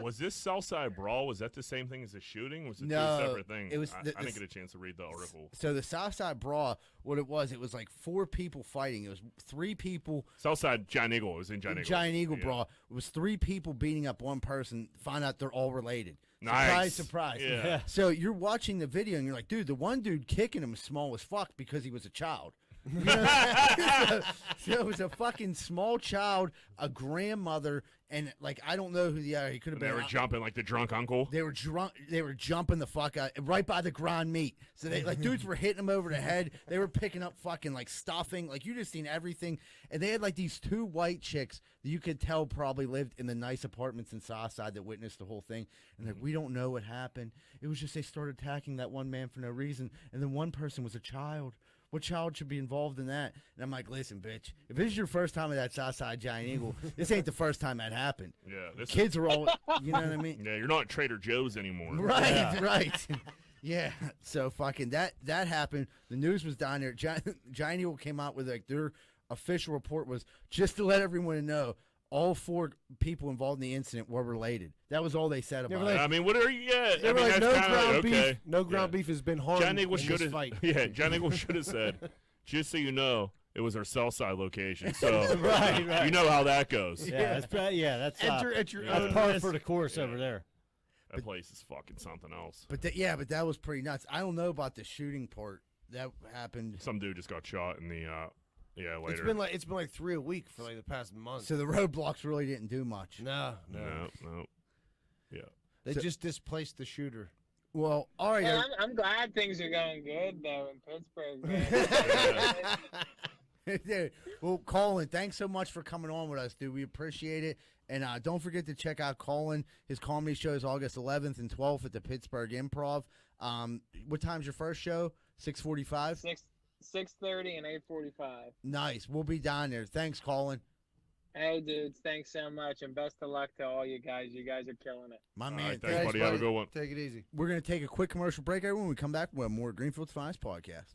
Was this Southside Brawl? Was that the same thing as the shooting? Was it No, two separate things? it was I didn't get a chance to read the article. So the Southside Brawl, what it was like 4 people fighting. It was 3 people. Southside Giant Eagle. It was in Giant Eagle. Giant Eagle Yeah. Brawl. It was 3 people beating up one person. Find out they're all related. Nice. Surprise, surprise. Yeah. So you're watching the video and you're like, dude, the one dude kicking him is small as fuck because he was a child. You know? so it was a fucking small child, a grandmother, and like I don't know who the other. He could have They been. were jumping like the drunk uncle. They were drunk. They were jumping the fuck out right by the ground meat. So they like dudes were hitting them over the head. They were picking up fucking like stuffing. Like you just seen everything. And they had like these two white chicks that you could tell probably lived in the nice apartments in SouthSide that witnessed the whole thing. And like we don't know what happened. It was just they started attacking that one man for no reason. And then one person was a child. What child should be involved in that? And I'm like, listen, bitch, if this is your first time at that Southside Giant Eagle, this ain't the first time that happened. Yeah, Kids are all, you know what I mean? Yeah, you're not at Trader Joe's anymore. Right, right. Yeah. So fucking that happened. The news was down there. Giant Eagle came out with like their official report was just to let everyone know all 4 people involved in the incident were related. That was all they said about it. I mean, what are you? Yeah, They I were mean, like, that's no kinda ground like, beef. okay. No ground Yeah. beef has been harmed John Eagle in should this have. fight. Yeah, John Eagle should have said, just so you know, it was our SouthSide location. So Right. you know how that goes. Yeah, that's Enter at your Yeah. own par risk. for the course over there. That place is fucking something else. But that was pretty nuts. I don't know about the shooting part that happened. Some dude just got shot in the. Later. It's been like 3 a week for like the past month. So the roadblocks really didn't do much. No. No. Yeah. They So- just displaced the shooter. Well, all right. Well, I'm glad things are going good though in Pittsburgh. Dude, well, Collin, thanks so much for coming on with us, dude. We appreciate it. And don't forget to check out Collin. His comedy show is August 11th and 12th at the Pittsburgh Improv. What time's your first show? 6:45? 6:30 and 8:45. Nice. We'll be down there. Thanks, Collin. Hey, dudes, thanks so much, and best of luck to all you guys. You guys are killing it. My All man. right, thanks, buddy. Have a good one. Take it easy. We're going to take a quick commercial break, everyone. When we come back, we'll have more Greenfield's Finest podcast.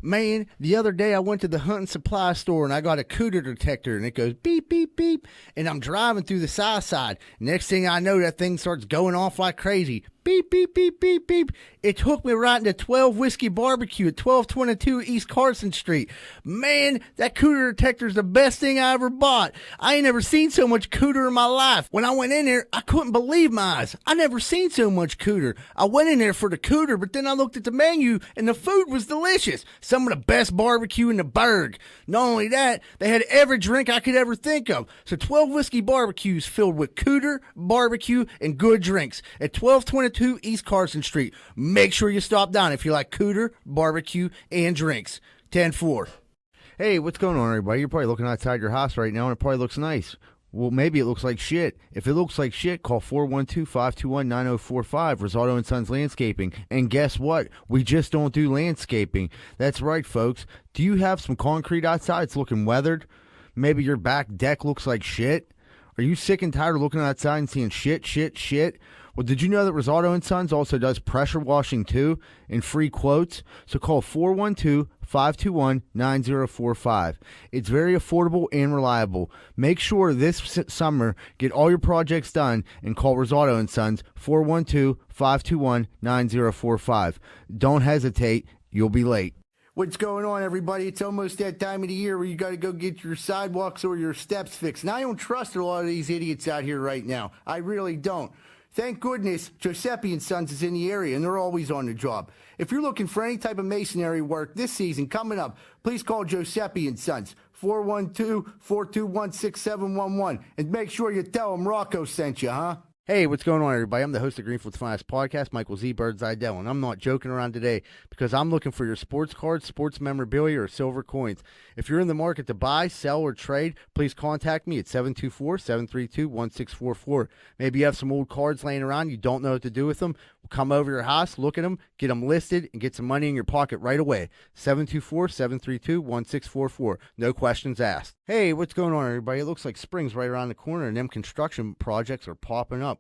Man, the other day I went to the hunting supply store and I got a cooter detector and it goes beep, beep, beep. And I'm driving through the SouthSide. Next thing I know, that thing starts going off like crazy. Beep, beep, beep, beep, beep. It took me right into 12 Whiskey Barbecue at 1222 East Carson Street. Man, that cooter detector is the best thing I ever bought. I ain't never seen so much cooter in my life. When I went in there, I couldn't believe my eyes. I never seen so much cooter. I went in there for the cooter, but then I looked at the menu and the food was delicious. Some of the best barbecue in the burg. Not only that, they had every drink I could ever think of. So 12 Whiskey Barbecues filled with cooter, barbecue, and good drinks at 1222 East Carson Street. Make sure you stop down if you like cooter, barbecue, and drinks. 10-4. Hey, what's going on, everybody? You're probably looking outside your house right now, and it probably looks nice. Well, maybe it looks like shit. If it looks like shit, call 412-521-9045, Rosado & Sons Landscaping. And guess what? We just don't do landscaping. That's right, folks. Do you have some concrete outside? It's looking weathered. Maybe your back deck looks like shit. Are you sick and tired of looking outside and seeing shit? Well, did you know that Rosado & Sons also does pressure washing too and free quotes? So call 412-521-9045. It's very affordable and reliable. Make sure this summer get all your projects done and call Rosado & Sons 412-521-9045. Don't hesitate. You'll be late. What's going on, everybody? It's almost that time of the year where you got to go get your sidewalks or your steps fixed. And I don't trust a lot of these idiots out here right now. I really don't. Thank goodness Giuseppe & Sons is in the area, and they're always on the job. If you're looking for any type of masonry work this season coming up, please call Giuseppe & Sons, 412-421-6711, and make sure you tell them Rocco sent you, huh? Hey, what's going on, everybody? I'm the host of Greenfield's Finest Podcast, Michael Z. Birdseye-Dell, and I'm not joking around today because I'm looking for your sports cards, sports memorabilia, or silver coins. If you're in the market to buy, sell, or trade, please contact me at 724-732-1644. Maybe you have some old cards laying around, you don't know what to do with them. We'll come over your house, look at them, get them listed, and get some money in your pocket right away. 724-732-1644. No questions asked. Hey, what's going on, everybody? It looks like spring's right around the corner, and them construction projects are popping up.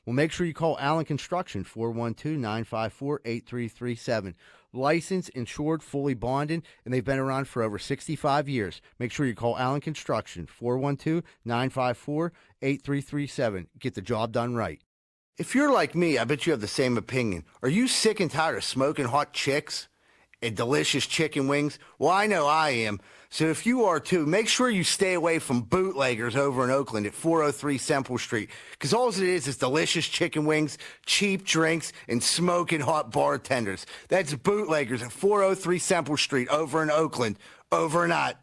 Well, make sure you call Allen Construction, 412-954-8337. Licensed, insured, fully bonded, and they've been around for over 65 years. Make sure you call Allen Construction, 412-954-8337. Get the job done right. If you're like me, I bet you have the same opinion. Are you sick and tired of smoking hot chicks? and delicious chicken wings? Well, I know I am. So if you are too, make sure you stay away from bootleggers over in Oakland at 403 Semple Street. Because all it is delicious chicken wings, cheap drinks, and smoking hot bartenders. That's bootleggers at 403 Semple Street over in Oakland. Over and out.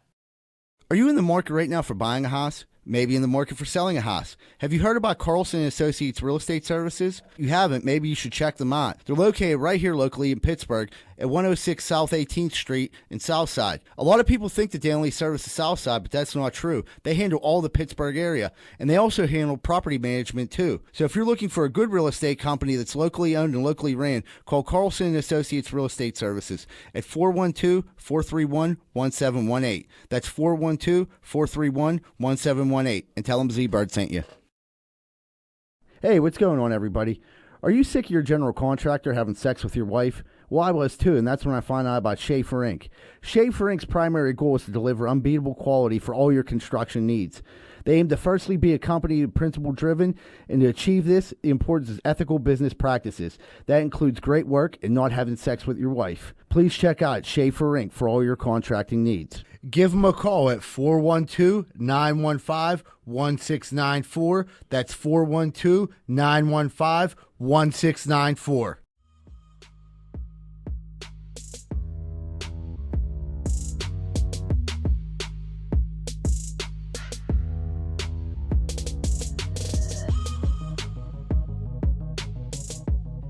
Are you in the market right now for buying a house? Maybe in the market for selling a house. Have you heard about Carlson & Associates Real Estate Services? If you haven't, maybe you should check them out. They're located right here locally in Pittsburgh at 106 South 18th Street in SouthSide. A lot of people think that they only service the SouthSide, but that's not true. They handle all the Pittsburgh area, and they also handle property management too. So if you're looking for a good real estate company that's locally owned and locally ran, call Carlson & Associates Real Estate Services at 412-431-1718. That's 412-431-1718. And tell them Z-Bird sent you. Hey, what's going on, everybody? Are you sick of your general contractor having sex with your wife? Well, I was too, and that's when I found out about Schaefer Inc. Schaefer Inc.'s primary goal is to deliver unbeatable quality for all your construction needs. They aim to firstly be a company principle-driven, and to achieve this, the importance is ethical business practices. That includes great work and not having sex with your wife. Please check out Schaefer Inc. for all your contracting needs. Give them a call at 412-915-1694. That's 412-915-1694.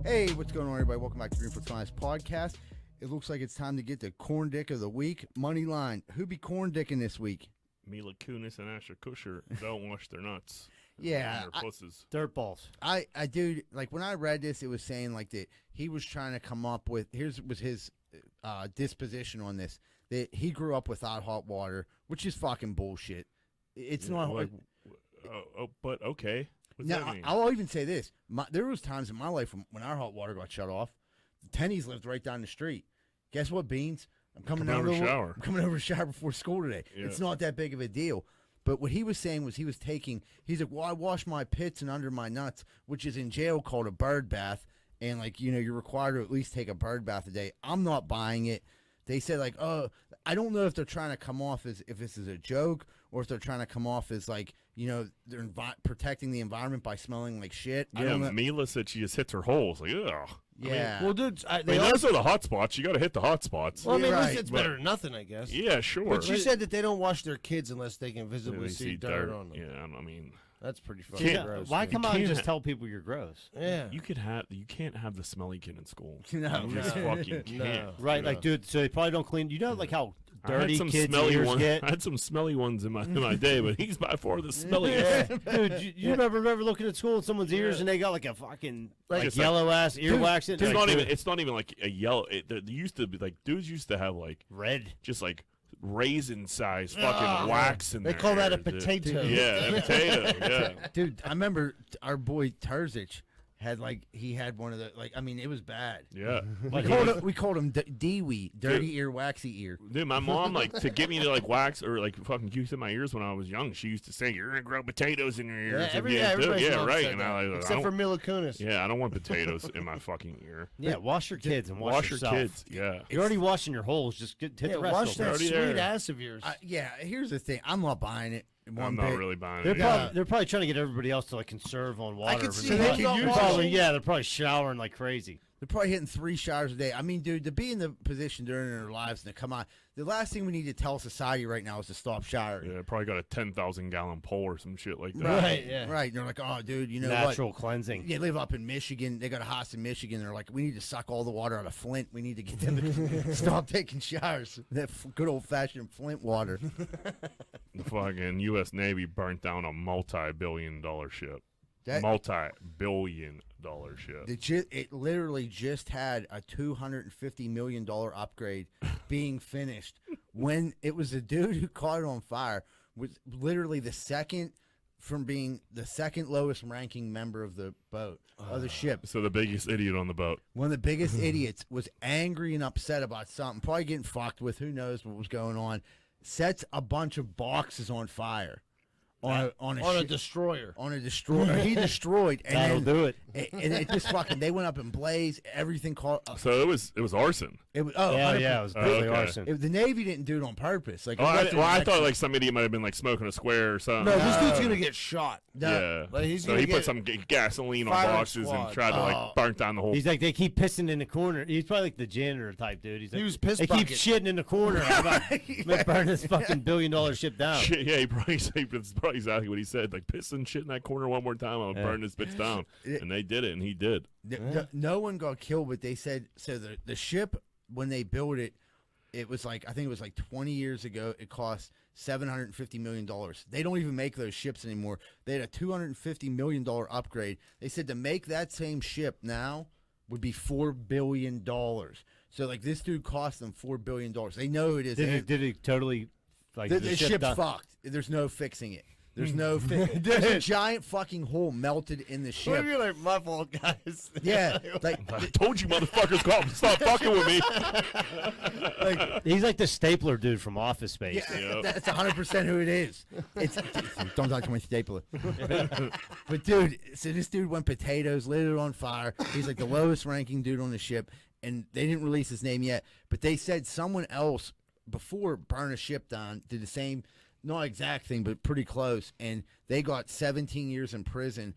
Hey, what's going on, everybody? Welcome back to Greenfield's Finest Podcast. It looks like it's time to get the corn dick of the week. Money line. Who be corn dicking this week? Mila Kunis and Asher Kutcher don't wash their nuts. Yeah, Their pusses. Dirt balls. I dude, like when I read this, it was saying like that he was trying to come up with, was his disposition on this, that he grew up without hot water, which is fucking bullshit. It's not like, but okay. What's that Now, mean? I'll even say this. There was times in my life when our hot water got shut off. The Tennies lived right down the street. Guess what, Beans? I'm coming over to shower. I'm coming over to shower before school today. Yeah. It's not that big of a deal. But what he was saying was he's like, well, I wash my pits and under my nuts, which is in jail called a bird bath. And, like, you know, you're required to at least take a bird bath a day. I'm not buying it. They said, like, oh, I don't know if they're trying to come off as if this is a joke or if they're trying to come off as, like, you know, they're protecting the environment by smelling like shit. Yeah, Mila said she just hits her holes. Like, ugh. Yeah. Well, dude, those are the hot spots. You got to hit the hot spots. Well, I mean, Right. at least it's better than nothing, I guess. Yeah, sure. But you said that they don't wash their kids unless they can visibly They see dirt on them. Yeah, I mean, that's pretty fucking Yeah, gross. why man. come out and can't just tell people you're gross? Yeah. you can't have the smelly kid in school. No. You just fucking can't. No. Right, like, dude, so they probably don't clean. You know, like how I had dirty some kids' smelly ears ones. get? I had some smelly ones in my day, but he's by far the smelliest. Dude, you remember looking at school in someone's ears and they got like a fucking Just yellow ass earwax in it? It's not even like a yellow. There used to be like dudes used to have like red. just like raisin size fucking wax in They their call that a ears, dude. potato. Yeah, a potato. Yeah. Dude, I remember our boy Terzic had he had one of the, like, I mean, it was bad. Yeah. We called him Dewey, dirty ear, waxy ear. Dude, my mom, like, to get me to, like, wax or, like, fucking juice in my ears when I was young, she used to say, you're going to grow potatoes in your ears. Yeah, if you do." everybody's Yeah, mom right. said And that, I, like, except for Mila Kunis. Yeah, I don't want potatoes in my fucking ear. Yeah, wash your kids and wash your yourself. kids. Yeah. You're already washing your holes. Just hit the rest wash of that them. already sweet there. ass of yours. Yeah, here's the thing. I'm not buying it. I'm not really buying They're it. probably trying to get everybody else to like conserve on water. could see but them they're not probably, washing. yeah, they're probably showering like crazy. They're probably hitting 3 showers a day. I mean, dude, to be in the position during their lives and to come on, the last thing we need to tell society right now is to stop showering. Yeah, probably got a 10,000 gallon pole or some shit like that. Right, yeah. Right. And they're like, oh, dude, you know Natural what? cleansing. They live up in Michigan. They got a house in Michigan. They're like, we need to suck all the water out of Flint. We need to get them to stop taking showers. That good old-fashioned Flint water. The fucking U.S. Navy burnt down a multi-billion-dollar ship. That- Multi-billion-dollar ship. It literally just had a $250 million upgrade being finished when it was the dude who caught it on fire was literally the second from being the second lowest ranking member of the boat, of the ship. So the biggest idiot on the boat. One of the biggest idiots was angry and upset about something, probably getting fucked with, who knows what was going on, sets a bunch of boxes on fire. on a On a ship- destroyer. on a destroyer. He destroyed, and That'll then do it. and it just fucking. They went up in blaze. Everything caught. So it was arson. It was Yeah, 100%. yeah, it was definitely okay. arson. The Navy didn't do it on purpose. Like, Oh, it I left it thought next- like some idiot might have been like smoking a square or something. No, this No. dude's gonna get shot. No. Yeah. Like, he's So gonna he put get some gasoline on firing boxes squad. and tried to like burn down the whole. He's like, they keep pissing in the corner. He's probably like the janitor type dude. He's like, He was piss they keep bucket. shitting in the corner. How about let's burn this fucking $1 billion ship down? Shit, yeah, he probably said that's probably exactly what he said. Like piss and shit in that corner one more time, I'll Yeah. burn this bitch down. It- And they did it, and he did. No one got killed, but they said so. The ship, when they built it, it was like, I think it was like 20 years ago. It cost $750 million. They don't even make those ships anymore. They had a $250 million upgrade. They said to make that same ship now would be $4 billion. So like this dude cost them $4 billion. They know it is. Did it totally like The, the the ship ship's done? fucked. There's no fixing it. There's no There's a giant fucking hole melted in the What ship. if you're like my fault, guys? Yeah, like I told you, motherfuckers, stop fucking with me. He's like the stapler dude from Office Space. yeah, Yep. that's 100% who it is. It's don't talk to my stapler. But dude, so this dude went potatoes, lit it on fire. He's like the lowest ranking dude on the ship, and they didn't release his name yet. But they said someone else before burned a ship down did the same. Not exact thing, but pretty close, and they got 17 years in prison.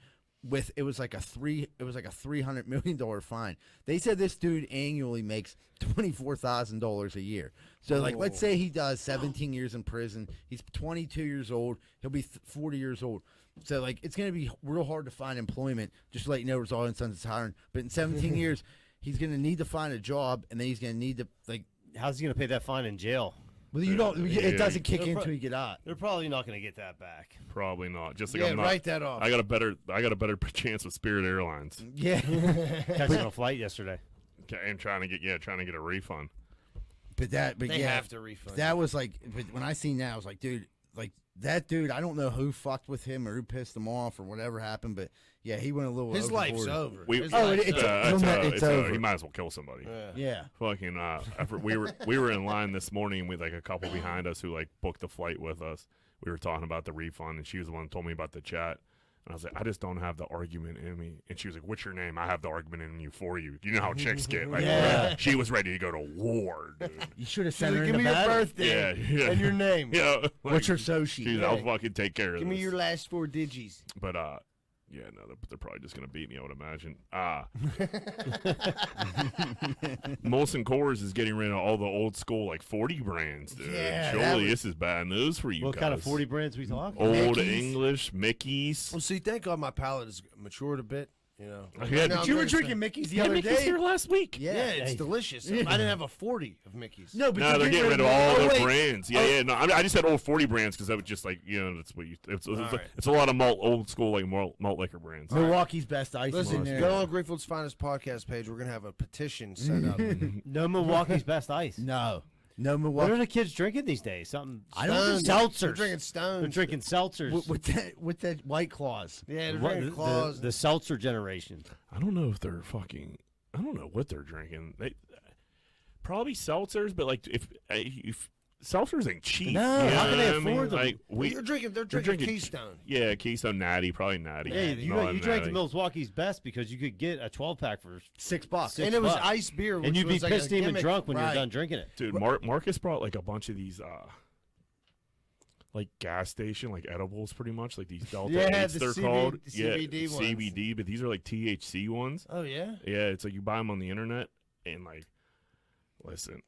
It was like a $300 million fine. They said this dude annually makes $24,000 a year. So like, let's say he does 17 years in prison. He's 22 years old. He'll be 40 years old. So like, it's gonna be real hard to find employment. Just to let you know, Rosal and Sons is hiring. But in 17 years, he's gonna need to find a job, and then he's gonna need to like. How's he gonna pay that fine in jail? Well, you don't. Yeah. It doesn't kick They're in pro- until you get out. They're probably not gonna get that back. Probably not. Just like Yeah, I'm not. write that off. I got a better chance with Spirit Airlines. Yeah. Catching a flight yesterday. Okay, and trying to get a refund. But They yeah, have to refund. that was like. But when I seen that, I was like, dude, like that dude. I don't know who fucked with him or who pissed him off or whatever happened, but yeah, he went a little. His overboard. life's over. We- His Oh, life's it's- over. it's over. He might as well kill somebody. Yeah. Fucking after we were in line this morning with like a couple behind us who like booked a flight with us. We were talking about the refund, and she was the one who told me about the chat. And I was like, I just don't have the argument in me. And she was like, what's your name? I have the argument in you for you. You know how chicks get. Like, Yeah. she was ready to go to war, dude. You should have She's sent her like, in give the me your battle. birthday Yeah. and your name. Yeah. Like, What's your social? she's, I'll fucking take care of Give this. me your last 4 digits. But yeah, no, they're probably just gonna beat me, I would imagine. Molson Coors is getting rid of all the old school like 40 brands, dude. Yeah, that Surely was- this is bad news for you What guys. kind of 40 brands we talking? Old Mickey's. English, Mickey's. Well, see, thank God my palate has matured a bit. You know. Yeah, Now did I'm You were drinking drinking Mickey's the Yeah, other Mickey's day. here last week. Yeah. Yeah, it's Hey. delicious. I didn't have a 40 of Mickey's. No, but No, you're they're getting rid of all oh, their wait. brands. Yeah, yeah. No, I just said old 40 brands because that was just like that's what you. It's right. it's a lot of old school like malt liquor brands. Milwaukee's best ice is in Listen, there. go on Greenfield's Finest podcast page. We're gonna have a petition set up. No Milwaukee's best ice. No What Milwaukee. are the kids drinking these days? Something. I don't Stones. Seltzers. They're drinking Stones. They're drinking seltzers. with that White Claws. Yeah, they're What- drinking Claws. the seltzer generation. I don't know if they're fucking. I don't know what they're drinking. They probably seltzers, but like if seltzers ain't cheap. No, you how know can they what I mean? afford them? Like Well, we, they're drinking drinking- Keystone. yeah, Keystone Natty, probably Natty. Hey, No, you I'm drank the Natty. Milwaukee's best because you could get a 12-pack for $6. Six And it was bucks. ice beer, which and you'd be was like pissed a even gimmick. drunk when Right. you're done drinking it. Dude, Marcus brought like a bunch of these like gas station like edibles, pretty much like these Delta Yeah, 8s the they're CB called. CBD yeah, ones. CBD, but these are like THC ones. Oh yeah. Yeah, it's like you buy them on the internet and like, listen,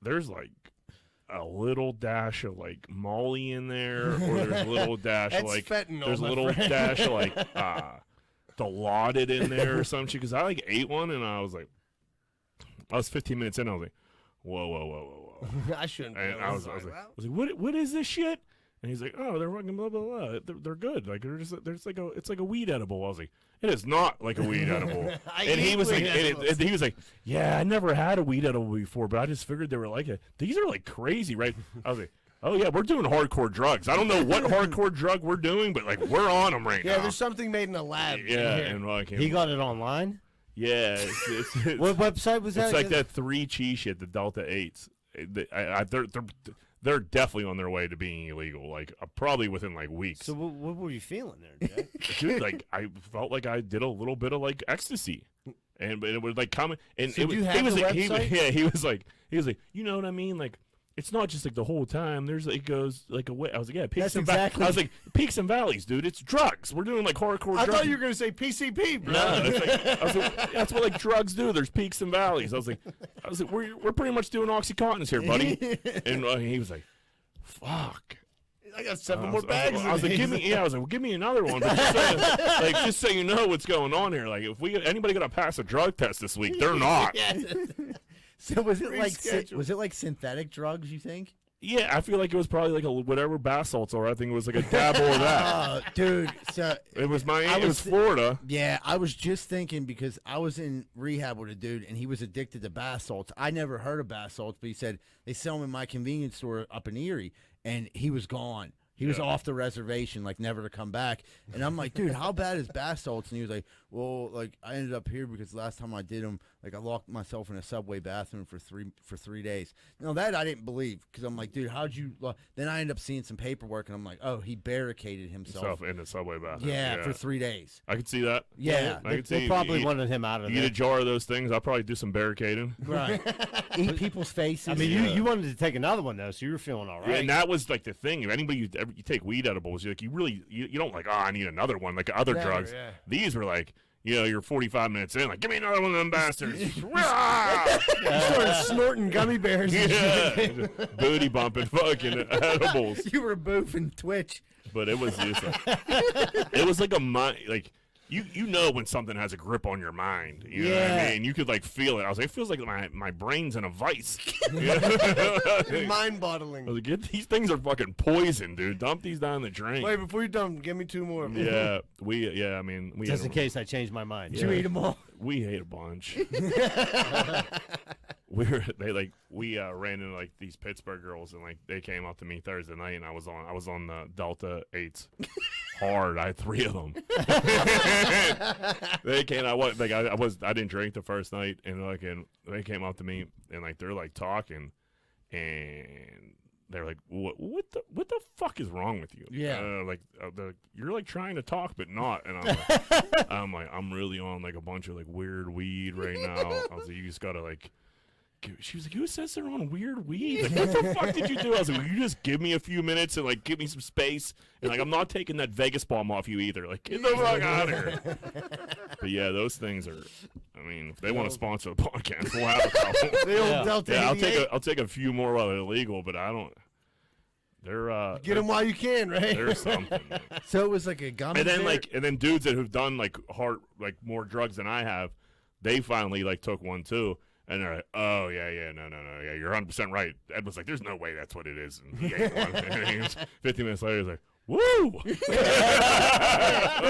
there's like a little dash of like Molly in there, or there's a little dash of That's like fentanyl, there's a my little friend. dash of like Dilaudid in there or some shit. Because I like ate one and I was 15 minutes in, I was like, whoa. I shouldn't. And know. I was like, what is this shit? And he's like, oh, they're fucking blah blah blah. They're good. Like it's like a weed edible. I was like, it is not like a weed edible. I And he hate was like, weed and edibles. he was like, yeah, I never had a weed edible before, but I just figured they were like it. These are like crazy, right? I was like, oh yeah, we're doing hardcore drugs. I don't know what hardcore drug we're doing, but like we're on them right Yeah, now. there's something made in a lab. in Yeah, here. and like He got it online? yeah, it's What website was that? it's like that 3 cheese shit, the Delta 8s. They're they're definitely on their way to being illegal. Like probably within like weeks. So what were you feeling there, Jack? Dude, like I felt like I did a little bit of like ecstasy, and it would like come and So it do you was, have he was the like, website? he was like, you know what I mean, like. It's not just like the whole time. There's like, it goes like away. I was like, yeah, peaks That's and exactly- valleys. I was like, peaks and valleys, dude. It's drugs. We're doing like hardcore. I drugs. thought you were going to say PCP, bro. No, it's like, I was like, that's what like drugs do. There's peaks and valleys. I was like, we're pretty much doing OxyContins here, buddy. And he was like, fuck. I got 7 I more was- bags. I was like, give me, I was like, well, give me another one. But just so you know what's going on here. Like, if anybody gonna pass a drug test this week, they're not. So was it Reschedule. was it like synthetic drugs? You think? Yeah, I feel like it was probably like a whatever bath salts are. I think it was like a dabble of that. Dude. So It was I it was Florida. yeah, I was just thinking because I was in rehab with a dude and he was addicted to bath salts. I never heard of bath salts, but he said they sell them in my convenience store up in Erie, and he was gone. He was Yeah. off the reservation, like never to come back. And I'm like, dude, how bad is bath salts? And he was like, well, like I ended up here because last time I did them, like I locked myself in a subway bathroom for 3 days. Now that I didn't believe because I'm like, dude, how'd you? Then I ended up seeing some paperwork and I'm like, oh, he barricaded himself. Stuff in the subway bathroom. Yeah, for 3 days. I could see that. Yeah, I could see. They probably you, wanted him out of you eat there. a jar of those things. I'll probably do some barricading. right. Eat people's faces. I mean, Yeah. you wanted to take another one though, so you were feeling all Yeah, right. and that was like the thing. If anybody you take weed edibles, you really you don't like, oh, I need another one like other Never, drugs. yeah. These were like, you know, you're 45 minutes in, like, give me another one of them bastards. Rah! You started snorting gummy bears. and shit. Yeah, booty bumping fucking edibles. you were boofing Twitch. But it was just it was like a mind, like you know when something has a grip on your mind. You know what Yeah. I mean? You could like feel it. I was like, it feels like my brain's in a vice. Mind bottling. I was like, these things are fucking poison, dude. Dump these down the drain. Wait, before you're done, give me 2 more. Yeah, I mean, we Just ate in a- case I change my mind. Did you eat them all? we ate a bunch. We ran into like these Pittsburgh girls and like they came up to me Thursday night and I was on the Delta 8s hard. I had 3 of them. They came. I didn't drink the first night and they came up to me and like they're like talking and they're like, what the fuck is wrong with you? Yeah. They're like, you're like trying to talk but not. And I'm like, I'm really on like a bunch of like weird weed right now. I was like, you just gotta like. She was like, who says they're on weird weed? Like, what the fuck did you do? I was like, will you just give me a few minutes and like give me some space? And like, I'm not taking that Vegas bomb off you either. Like, get the fuck out of here. But yeah, those things are. I mean, if they want to sponsor the podcast, we'll have a couple. The old Yeah. Delta Yeah, 88. I'll take a few more while they're illegal, but I don't. They're Get them while you can, right? There's something. So it was like a gummy And then bear? and then dudes that who've done like more drugs than I have, they finally like took one too. And they're like, oh, yeah, no, yeah, you're 100% right. Ed was like, there's no way that's what it is. And he ate one. And he was, 50 minutes later, he's like, woo! There's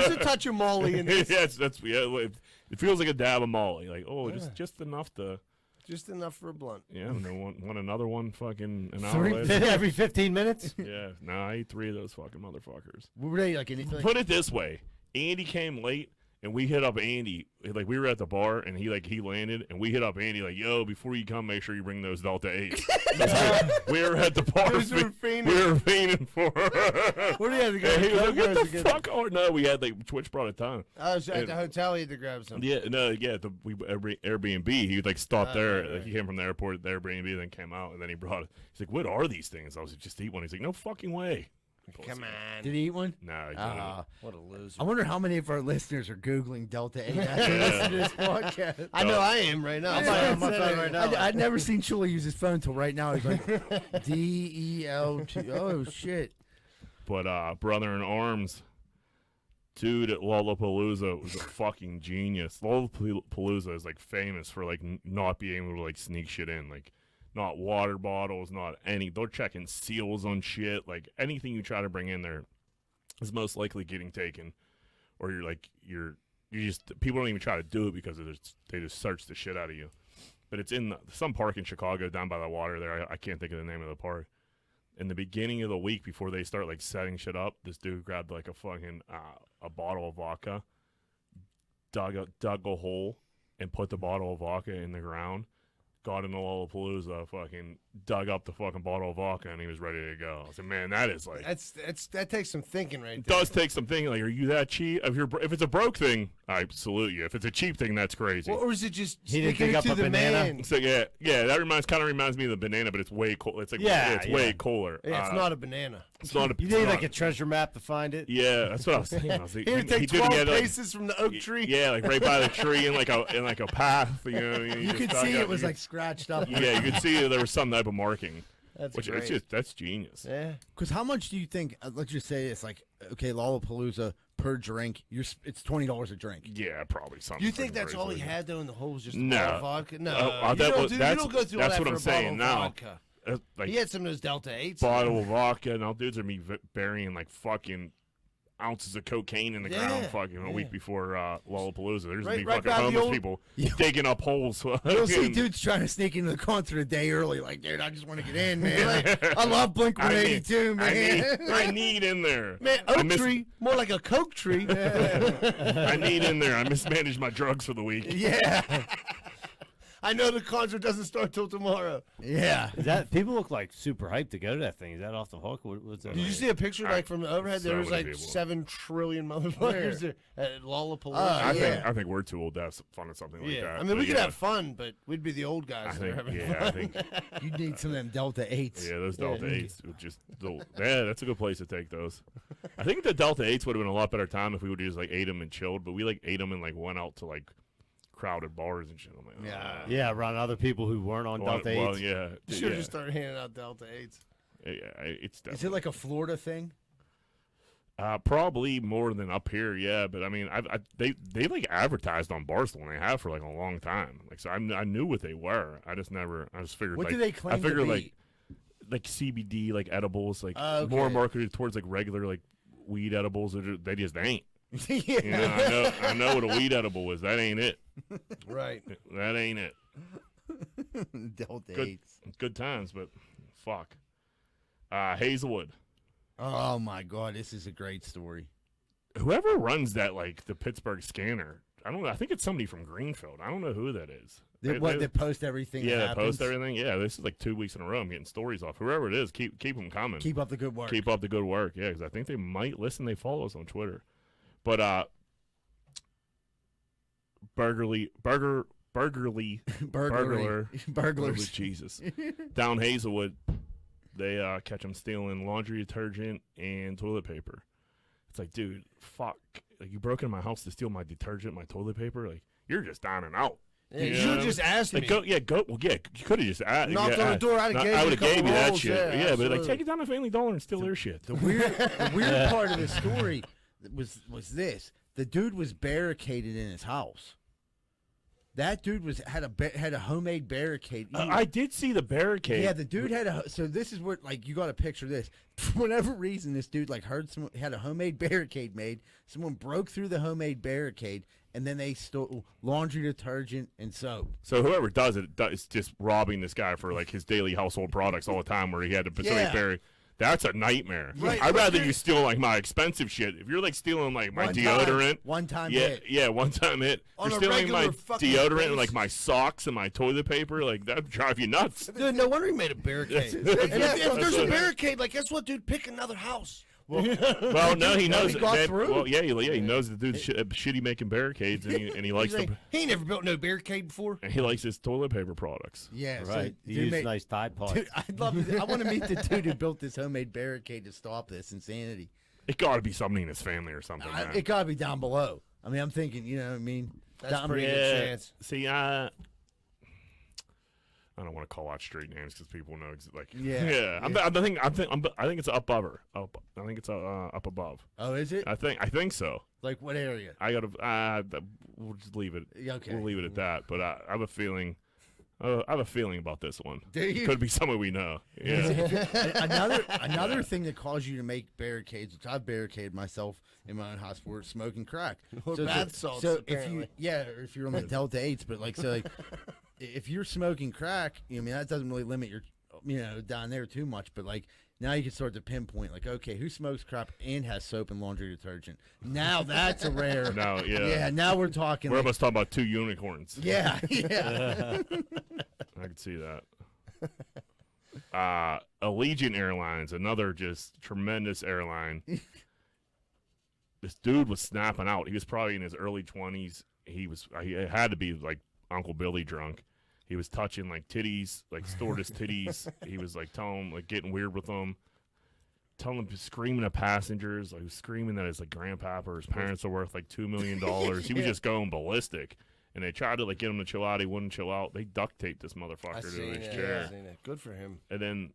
a touch of Molly in this. It feels like a dab of Molly. Like, oh, just enough to, Just enough for a blunt. yeah, and then want another one fucking an hour later. Every 15 minutes? Yeah, no, I ate 3 of those fucking motherfuckers. Were they like, Put it this way, Andy came late. And we hit up Andy, like we were at the bar, and he landed, and we hit up Andy like, "Yo, before you come, make sure you bring those Delta 8s." we were at the bar, Those were we were fiending for. What do you have to go? And he was like, Go, "What go, the go. fuck?" Oh no, we had like Twitch brought it down. I was at the hotel. He had to grab something. Yeah, no, yeah, we Airbnb. He like stopped there. right, Like, he came from the airport, the Airbnb, then came out, and then he brought it. He's like, "What are these things?" I was like, "Just eat one." He's like, "No fucking way." Come on. Did he eat one? No, he didn't. What a loser. I wonder how many of our listeners are Googling Delta 8 after listening to this podcast. I know I am right now. I'm on my phone right now. I'd never seen Chula use his phone until right now. He's like, DEL2. Oh, shit. But Brother in Arms, dude at Lollapalooza was a fucking genius. Lollapalooza is like famous for like not being able to like sneak shit in, like not water bottles, not any. They're checking seals on shit. Like anything you try to bring in there is most likely getting taken, or you just people don't even try to do it because they just search the shit out of you. But it's in some park in Chicago down by the water there. I can't think of the name of the park. In the beginning of the week before they start like setting shit up, this dude grabbed like a fucking a bottle of vodka, dug a hole, and put the bottle of vodka in the ground. Got into Lollapalooza, fucking dug up the fucking bottle of vodka and he was ready to go. I said, man, that is like that takes some thinking right it there. does take some thinking. Like, are you that cheap? If it's a broke thing, I salute you. If it's a cheap thing, that's crazy. Or is it just He didn't sticking dig it up to a the banana? man? So yeah, that kind of reminds me of the banana, but it's way cool. It's like it's way cooler. Yeah, it's not a banana. It's not a. You need like a treasure map to find it. Yeah, that's what I was thinking. I was like, Here, take he did 12 get, like, paces from the oak tree. Yeah, like right by the tree in like a path. You know, You could see it was like scratched up. Yeah, you could see there was some type of marking. That's Which great. that's genius. Yeah. Because how much do you think? Let's just say it's like okay, Lollapalooza per drink. It's $20 a drink. Yeah, probably something. You think that's crazy all he like that. had though in the hole was just No. a bottle of vodka? No, that you, was- you that's- don't go through all that's that what for I'm a saying bottle of now. vodka. Like He had some of those Delta 8s. bottle of vodka, and all dudes are burying like fucking ounces of cocaine in the ground fucking a week before Lollapalooza. There's Right- be right fucking by the homeless old- people digging up holes. You'll see fucking- dudes trying to sneak into the concert a day early. Like, dude, I just want to get in, man. Like, I love Blink I need- 182, man. I need in there. Man, I oak miss- tree, more like a coke tree. I need in there. I mismanaged my drugs for the week. Yeah, I know the concert doesn't start till tomorrow. yeah. Is that people look like super hyped to go to that thing? Is that off the hook? What's that? Did you see a picture like from the overhead? So There was many like people. 7 trillion motherfuckers there at Lollapalooza. Oh, I think we're too old to have fun at something like that. I mean, But we could yeah, have fun, but we'd be the old I guys there think, having yeah, fun. I think, You need some of them Delta 8s. yeah, those Delta 8s would just, yeah, that's a good place to take those. I think the Delta 8s would have been a lot better time if we would have just like ate them and chilled, but we like ate them and like went out to like crowded bars and shit. I'm like, Yeah. Yeah, around other people who weren't on Delta 8s. Well, yeah, You should yeah, just start handing out Delta 8s. yeah, it's Is definitely it like a Florida thing? probably more than up here, yeah. But I mean, they like advertised on Barstool and they have for like a long time. Like, so I knew what they were. I just figured. What like, do they claim I figured to be? like CBD, like edibles, like Okay. more marketed towards like regular like weed edibles. They just ain't. Yeah. You know, I know what a weed edible is. That ain't it. Right. That ain't it. Delta Good. 8s. Good times, but fuck. Hazelwood. Oh my God, this is a great story. Whoever runs that, like the Pittsburgh scanner, I don't know. I think it's somebody from Greenfield. I don't know who that is. They post everything. Yeah, that they happens? post everything. Yeah, this is like 2 weeks in a row. I'm getting stories off. Whoever it is, keep them coming. Keep up the good work. Keep up the good work. Yeah, because I think they might listen. They follow us on Twitter. But burglary, Jesus. Down Hazelwood, they catch him stealing laundry detergent and toilet paper. It's like, dude, fuck. Like, you broke into my house to steal my detergent, my toilet paper? Like, you're just down and out. Yeah, you know? should have just asked me. Like, well, yeah, you could have just asked. Knocked on the door, I'd have gave you I a would have couple gave you that rolls, shit. yeah, But like, absolutely. take it down to Family Dollar and steal their shit. The weird part of the story was this: the dude was barricaded in his house. That dude had a homemade barricade. I did see the barricade. Yeah, the dude had a. So this is what, like, you got to picture this. For whatever reason, this dude like heard someone had a homemade barricade made. Someone broke through the homemade barricade, and then they stole laundry detergent and soap. So whoever does it is just robbing this guy for like his daily household products all the time, where he had to Yeah. bury. That's a nightmare. Right, I'd but rather you're- you steal like my expensive shit. If you're like stealing like my One time. deodorant, One time yeah, hit. yeah, one time hit. On You're a stealing my regular fucking deodorant and like basis. my socks and my toilet paper. Like that'd drive you nuts. Dude, no wonder he made a barricade. And if there's a barricade, like, guess what, dude? Pick another house. Well, no, he knows. he got that- through. Well, yeah, he knows the dude's shitty making barricades, and he likes He's like, the, he ain't never built no barricade before. and he likes his toilet paper products. Yeah, so Right. You dude use made- nice Tide Pod. Dude, I'd love. I want to meet the dude who built this homemade barricade to stop this insanity. It got to be somebody in his family or something. man. It gotta be down below. I mean, I'm thinking. You know what I mean? That's Down- pretty good chance. See, I don't want to call out street names because people know. Like, Yeah. I think it's up over. I think it's up above. Oh, is it? I think so. Like what area? I gotta. We'll just leave it. Okay. We'll leave it at that. But I have a feeling. I have a feeling about this one. Do you? Could be someone we know. Yeah. Another thing that caused you to make barricades, which I've barricaded myself in my own house for, smoking crack. Or bath salts, So apparently. or if you're on the Delta 8s, but like if you're smoking crack, I mean that doesn't really limit your, down there too much. But like now you can start to pinpoint, like, okay, who smokes crap and has soap and laundry detergent? Now that's a rare. Now, yeah. Yeah. Now we're talking. We're like, almost talking about 2 unicorns. yeah. I could see that. Allegiant Airlines, another just tremendous airline. This dude was snapping out. He was probably in his early 20s. He had to be like Uncle Billy drunk. He was touching like titties, like stewardess titties. He was like telling them, like getting weird with them, telling them, screaming at passengers, like screaming that his like grandpapa or his parents are worth like $2 million. He was just going ballistic. And they tried to like get him to chill out. He wouldn't chill out. They duct taped this motherfucker to his chair. Good for him. And then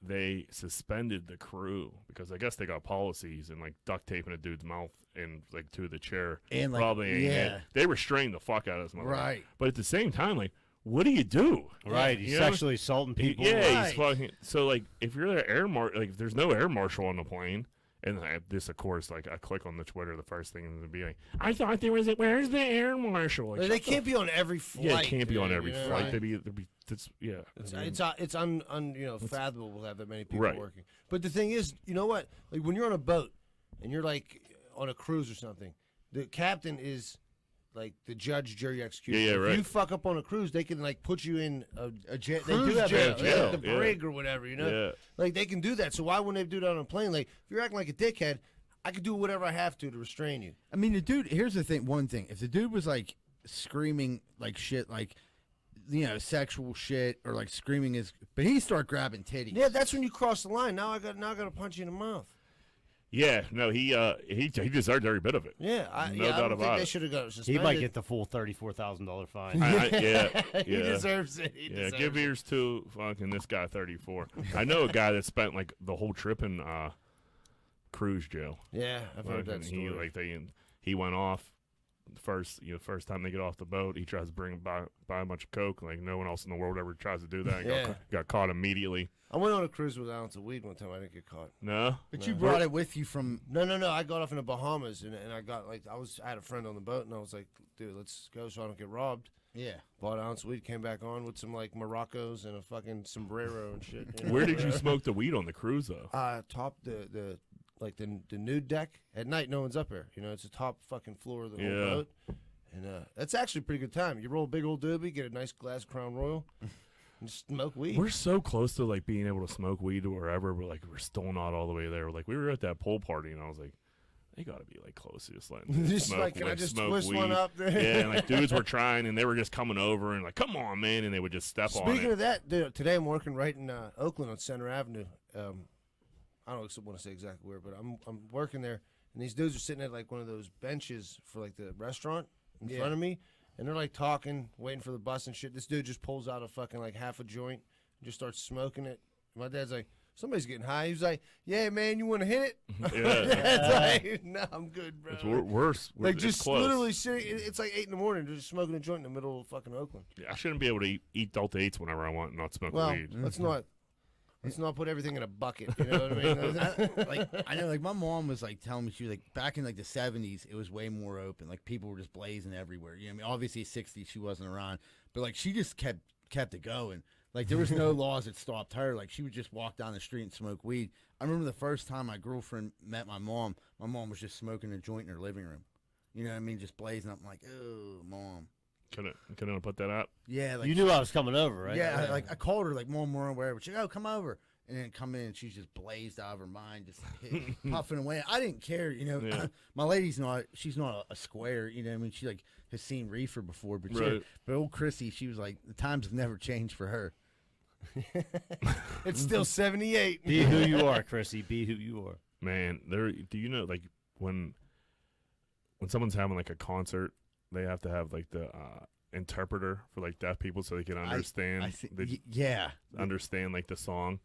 they suspended the crew because I guess they got policies and like duct taping a dude's mouth and like to the chair. And like, probably they restrained the fuck out of this motherfucker. Right. But at the same time, like, what do you do? Right. He's sexually assaulting people. Yeah. He's fucking. So like, if you're the like, if there's no air marshal on the plane. And this, of course, like I click on the Twitter, the first thing to be like, I thought there was where's the air marshal? Like, They can't be on every flight. Yeah, it can't be on every flight. Right. They'd be yeah. It's fathomable to have that many people Right. working. But the thing is, you know what? Like when you're on a boat and you're like on a cruise or something, the captain is like the judge, jury, executioner. Yeah, right. If you fuck up on a cruise, they can like put you in a jail. They cruise do have jail, the brig or whatever, you know. Yeah. Like they can do that. So why wouldn't they do that on a plane? Like if you're acting like a dickhead, I could do whatever I have to restrain you. I mean, the dude. Here's the thing. One thing. If the dude was like screaming like shit, like sexual shit, or like screaming but he start grabbing titties. Yeah, that's when you cross the line. Now I got to punch you in the mouth. Yeah, no, he deserved every bit of it. Yeah, I doubt don't about think they it. should have got He suspended. might get the full $34,000 fine. He deserves it. He deserves give it. ears to fucking this guy 34. I know a guy that spent like the whole trip in cruise jail. Yeah, I've heard that story. He went off first time they get off the boat. He tries to buy a bunch of coke. Like no one else in the world ever tries to do that. And got caught immediately. I went on a cruise with an ounce of weed one time. I didn't get caught. No, But you brought it with you from. No. I got off in the Bahamas and I got I had a friend on the boat and I was like, dude, let's go so I don't get robbed. Yeah. Bought an ounce of weed, came back on with some like Moroccos and a fucking sombrero and shit. You know? Where did you smoke the weed on the cruise though? Top the nude deck at night. No one's up there. You know, it's the top fucking floor of the whole boat. And that's actually a pretty good time. You roll a big old doobie, get a nice glass Crown Royal, and just smoke weed. We're so close to like being able to smoke weed wherever, but like we're still not all the way there. Like we were at that pool party, and I was like, they got to be like close to just letting Just smoke, like, can I just smoke twist weed. one up there? Yeah, and like dudes were trying, and they were just coming over and like, come on, man, and they would just step on it. Speaking of that, dude, today I'm working right in Oakland on Center Avenue. I don't want to say exactly where, but I'm working there, and these dudes are sitting at like one of those benches for like the restaurant in front of me, and they're like talking, waiting for the bus and shit. This dude just pulls out a fucking like half a joint and just starts smoking it. My dad's like, somebody's getting high. He was like, yeah, man, you want to hit it? Yeah. Dad's like, no, I'm good, bro. It's worse. Like it's just close. literally sitting. It's like 8 a.m. They're just smoking a joint in the middle of fucking Oakland. Yeah, I shouldn't be able to eat Delta 8s whenever I want and not smoke Well, weed. let's not put everything in a bucket. You know what I mean? I know, like my mom was like telling me, she was like back in like the 70s, it was way more open. Like people were just blazing everywhere. You know what I mean? Obviously 60s she wasn't around, but like she just kept it going. Like there was no laws that stopped her. Like she would just walk down the street and smoke weed. I remember the first time my girlfriend met my mom was just smoking a joint in her living room. You know what I mean? Just blazing up. I'm like, oh, mom. Couldn't I put that out? Yeah, like You knew I was coming over, right? Yeah, I called her like Mom, we're aware, but she go, come over, and then come in and she's just blazed out of her mind, just puffing away. I didn't care, you know. Yeah. My lady's she's not a square, you know what I mean? She like has seen reefer before, but Right. but old Chrissy, she was like, the times have never changed for her. It's still 78. Be who you are, Chrissy. Be who you are. Man, do you know like when someone's having like a concert, they have to have like the interpreter for like deaf people so they can understand understand like the song.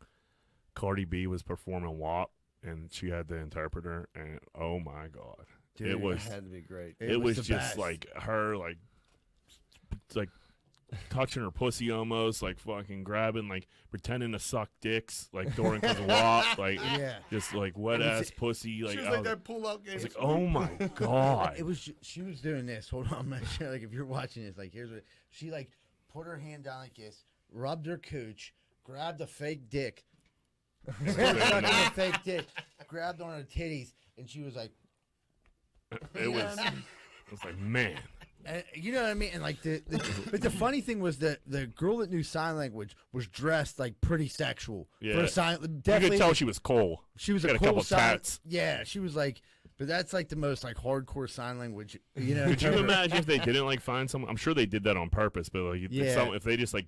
Cardi B was performing WAP and she had the interpreter, and oh my god, Dude, it was had to be great. it was the just best. like her like touching her pussy almost, like fucking grabbing, like pretending to suck dicks, like during cause WAP, like Yeah. just like wet ass pussy, like She was I like was, that pull-out game. I was like, oh my god. It was she was doing this. Hold on, I'm not sure. Like if you're watching this, like here's what she like put her hand down like this, rubbed her cooch, grabbed a fake dick, sucking a fake dick, grabbed on her titties, and she was like, It was like, man, You know what I mean? And like but the funny thing was that the girl that knew sign language was dressed like pretty sexual. Yeah. For a sign, You definitely. could tell she was Cole. She was She a had a cool couple sign. tats. Yeah, she was like, but that's like the most like hardcore sign language. You know? Could you imagine if they didn't like find someone? I'm sure they did that on purpose, but like Yeah. if they just like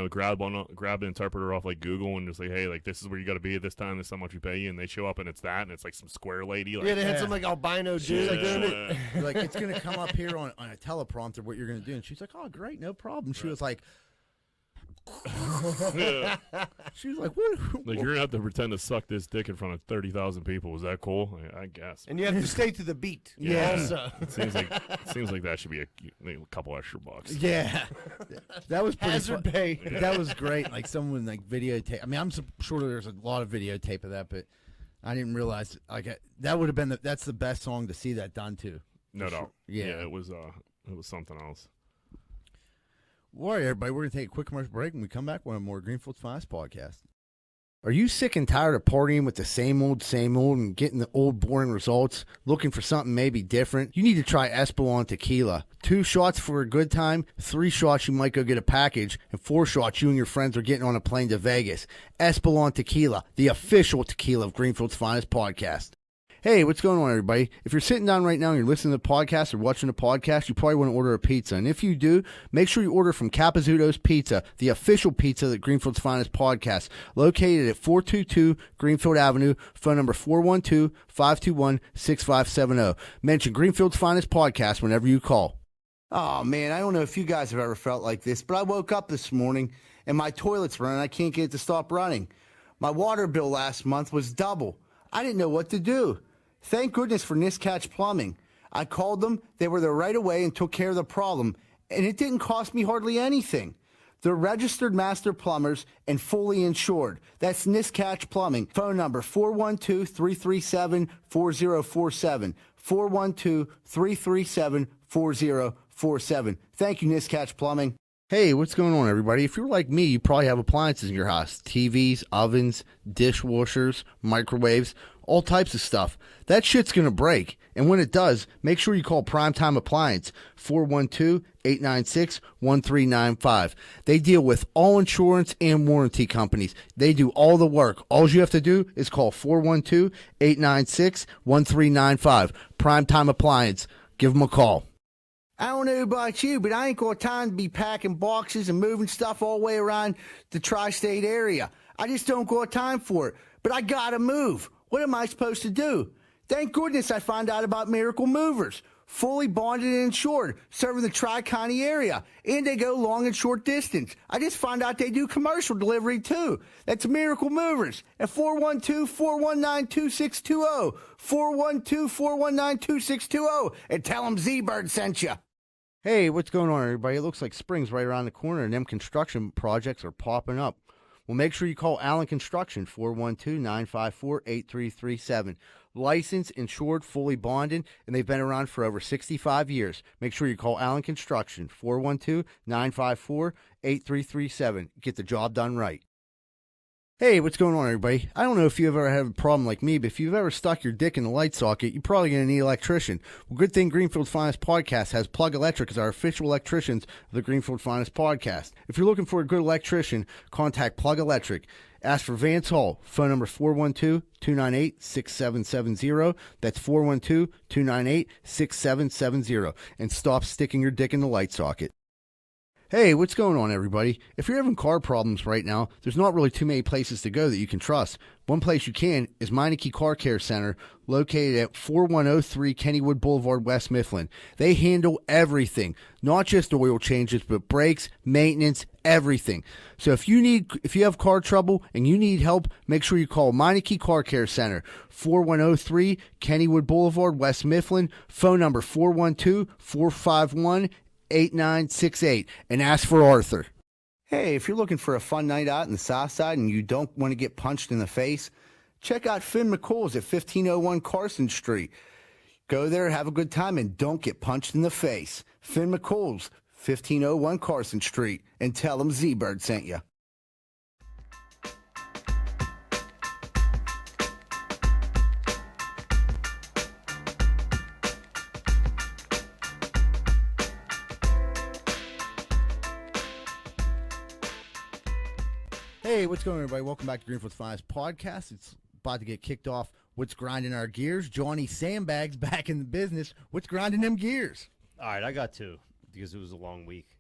grab an interpreter off like Google and just like, hey, like this is where you got to be at this time. This is how much we pay you, and they show up and it's that, and it's like some square lady. Like, Yeah, they had Yeah. some like albino dude like doing it. yeah. Like, it's gonna come up here on a teleprompter what you're gonna do, and she's like, oh great, no problem. She was like, Yeah. she was like, what? Like you're gonna have to pretend to suck this dick in front of 30,000 people. Is that cool? I guess. And you have to stay to the beat. Yeah. Also. It seems like that should be a couple extra bucks. Yeah, that was pretty Hazard fun. pay. That was great. Like someone like videotape. I mean, I'm sure there's a lot of videotape of that, but I didn't realize like that would have been that's the best song to see that done to. No doubt. Yeah. It was something else. All right, everybody, we're going to take a quick commercial break. When we come back, we'll have more Greenfield's Finest podcast. Are you sick and tired of partying with the same old, and getting the old, boring results? Looking for something maybe different? You need to try Espolon Tequila. 2 shots for a good time, 3 shots you might go get a package, and 4 shots you and your friends are getting on a plane to Vegas. Espolon Tequila, the official tequila of Greenfield's Finest podcast. Hey, what's going on, everybody? If you're sitting down right now and you're listening to the podcast or watching the podcast, you probably want to order a pizza. And if you do, make sure you order from Capizzuto's Pizza, the official pizza that Greenfield's Finest podcast, located at 422 Greenfield Avenue, phone number 412-521-6570. Mention Greenfield's Finest podcast whenever you call. Oh, man, I don't know if you guys have ever felt like this, but I woke up this morning and my toilet's running. I can't get it to stop running. My water bill last month was double. I didn't know what to do. Thank goodness for Niscatch Plumbing. I called them, they were there right away and took care of the problem, and it didn't cost me hardly anything. They're registered master plumbers and fully insured. That's Niscatch Plumbing. Phone number 412-337-4047. 412-337-4047. Thank you, Niscatch Plumbing. Hey, what's going on, everybody? If you're like me, you probably have appliances in your house. TVs, ovens, dishwashers, microwaves, all types of stuff. That shit's going to break. And when it does, make sure you call Primetime Appliance, 412-896-1395. They deal with all insurance and warranty companies. They do all the work. All you have to do is call 412-896-1395. Primetime Appliance. Give them a call. I don't know about you, but I ain't got time to be packing boxes and moving stuff all the way around the tri-state area. I just don't got time for it. But I gotta move. What am I supposed to do? Thank goodness I found out about Miracle Movers. Fully bonded and insured, serving the Tri-County area. And they go long and short distance. I just found out they do commercial delivery too. That's Miracle Movers at 412-419-2620. 412-419-2620. And tell them Z-Bird sent you. Hey, what's going on, everybody? It looks like spring's right around the corner and them construction projects are popping up. Well, make sure you call Allen Construction, 412-954-8337. Licensed, insured, fully bonded, and they've been around for over 65 years. Make sure you call Allen Construction, 412-954-8337. Get the job done right. Hey, what's going on, everybody? I don't know if you've ever had a problem like me, but if you've ever stuck your dick in a light socket, you're probably going to need an electrician. Well, good thing Greenfield's Finest Podcast has Plug Electric as our official electricians of the Greenfield Finest Podcast. If you're looking for a good electrician, contact Plug Electric. Ask for Vance Hall. Phone number 412-298-6770. That's 412-298-6770. And stop sticking your dick in the light socket. Hey, what's going on, everybody? If you're having car problems right now, there's not really too many places to go that you can trust. One place you can is Meineke Car Care Center, located at 4103 Kennywood Boulevard, West Mifflin. They handle everything, not just oil changes, but brakes, maintenance, everything. So if you have car trouble and you need help, make sure you call Meineke Car Care Center, 4103 Kennywood Boulevard, West Mifflin. Phone number 412-451-8968, and ask for Arthur. Hey, if you're looking for a fun night out in the SouthSide and you don't want to get punched in the face, check out Finn McCool's at 1501 Carson Street. Go there, have a good time, and don't get punched in the face. Finn McCool's, 1501 Carson Street, and tell them Z-Bird sent you. Hey, what's going on, everybody? Welcome back to Greenfield's Finest Podcast. It's about to get kicked off. What's grinding our gears? Johnny Sandbags back in the business. What's grinding them gears? All right, I got two because it was a long week.